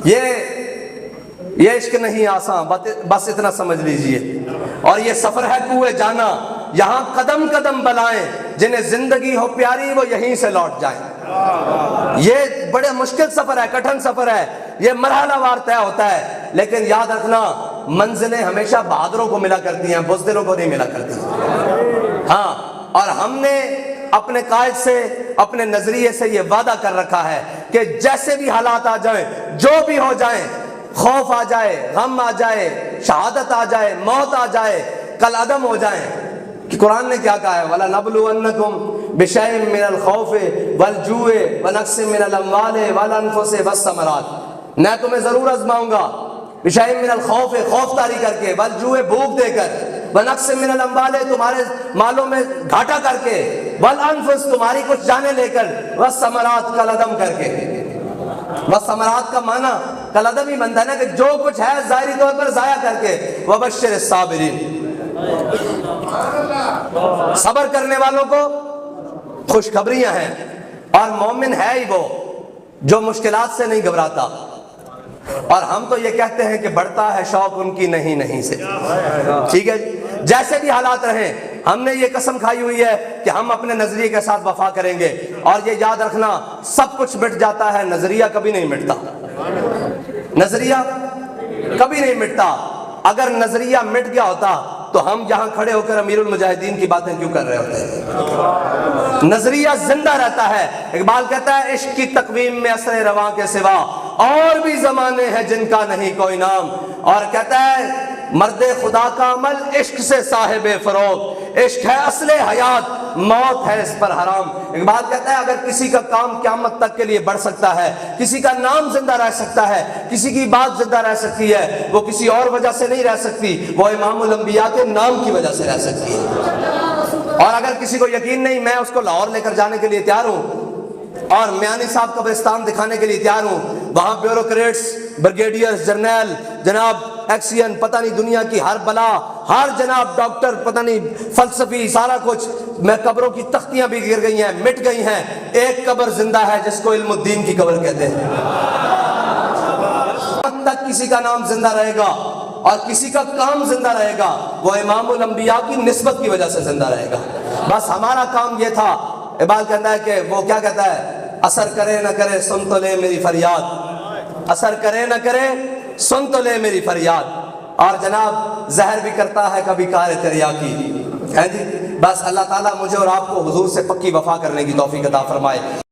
یہ عشق نہیں آسان، بس اتنا سمجھ لیجئے، اور یہ سفر ہے کوئے جانا، یہاں قدم قدم بلائیں، جنہیں زندگی ہو پیاری وہ یہیں سے لوٹ جائیں۔ یہ بڑے مشکل سفر ہے، کٹھن سفر ہے، یہ مرحلہ وار طے ہوتا ہے، لیکن یاد رکھنا منزلیں ہمیشہ بہادروں کو ملا کرتی ہیں، بزدلوں کو نہیں ملا کرتی۔ ہاں، اور ہم نے اپنے قائد سے، اپنے نظریے سے یہ وعدہ کر رکھا ہے کہ جیسے بھی حالات آ جائیں، جو بھی ہو جائیں، خوف آ جائے، غم آ جائے، شہادت آ جائے، موت آ جائے، کل عدم ہو جائیں، کہ قرآن نے کیا کہا ہے وَلَنَبْلُوَنَّكُمْ بشیء من الخوف والجوع ونقص من الاموال والانفس والثمرات، میں تمہیں ضرور آزماؤں گا بشیء من الخوف، خوف طاری کر کے، والجوع بھوک دے کر، ونقص من الاموال تمہارے مالوں میں گھاٹا کر کے، والانفس تمہاری کچھ جانیں لے کر، والثمرات کل عدم کر کے۔ والثمرات کا معنی کل عدم ہی بنتا ہے نا کہ جو کچھ ہے ظاہری طور پر ضائع کر کے۔ وبشر الصابرین، صبر کرنے والوں کو خوشخبریاں ہیں، اور مومن ہے ہی وہ جو مشکلات سے نہیں گھبراتا۔ اور ہم تو یہ کہتے ہیں کہ بڑھتا ہے شوق ان کی نہیں سے، ٹھیک ہے جی، جیسے بھی حالات رہیں ہم نے یہ قسم کھائی ہوئی ہے کہ ہم اپنے نظریے کے ساتھ وفا کریں گے۔ اور یہ یاد رکھنا، سب کچھ مٹ جاتا ہے، نظریہ کبھی نہیں مٹتا، نظریہ کبھی نہیں مٹتا۔ اگر نظریہ مٹ گیا ہوتا تو ہم یہاں کھڑے ہو کر امیر المجاہدین کی باتیں کیوں کر رہے ہوتے؟ نظریہ زندہ رہتا ہے۔ اقبال کہتا ہے عشق کی تقویم میں اثر رواں کے سوا اور بھی زمانے ہیں جن کا نہیں کوئی نام۔ اور کہتا ہے مرد خدا کا عمل عشق سے صاحب فروغ، عشق ہے اصل حیات، موت ہے اس پر حرام۔ اقبال کہتا ہے اگر کسی کا کام قیامت تک کے لیے بڑھ سکتا ہے، کسی کا نام زندہ رہ سکتا ہے، کسی کی بات زندہ رہ سکتی ہے، وہ کسی اور وجہ سے نہیں رہ سکتی، وہ امام الانبیاء کے نام کی وجہ سے رہ سکتی ہے۔ اور اگر کسی کو یقین نہیں، میں اس کو لاہور لے کر جانے کے لیے تیار ہوں اور میانی صاحب قبرستان دکھانے کے لیے تیار ہوں۔ وہاں بیوروکریٹس، بریگیڈیئرز، جرنیل، جناب ایکسین، پتہ نہیں دنیا کی ہر بلا، ہر جناب ڈاکٹر، پتہ نہیں فلسفی، سارا کچھ، میں قبروں کی تختیاں بھی گر گئی ہیں، مٹ گئی ہیں، ایک قبر زندہ ہے جس کو علم الدین کی قبر کہتے ہیں۔ اب تک کسی کا نام زندہ رہے گا اور کسی کا کام زندہ رہے گا، وہ امام الانبیاء کی نسبت کی وجہ سے زندہ رہے گا۔ بس ہمارا کام یہ تھا۔ اقبال کہتا ہے کہ وہ کیا کہتا ہے، اثر کرے نہ کرے سن تو لے میری فریاد، اثر کرے نہ کرے سن تو لے میری فریاد۔ اور جناب زہر بھی کرتا ہے کبھی کار تریاکی، ہے جی۔ بس اللہ تعالیٰ مجھے اور آپ کو حضور سے پکی وفا کرنے کی توفیق عطا فرمائے۔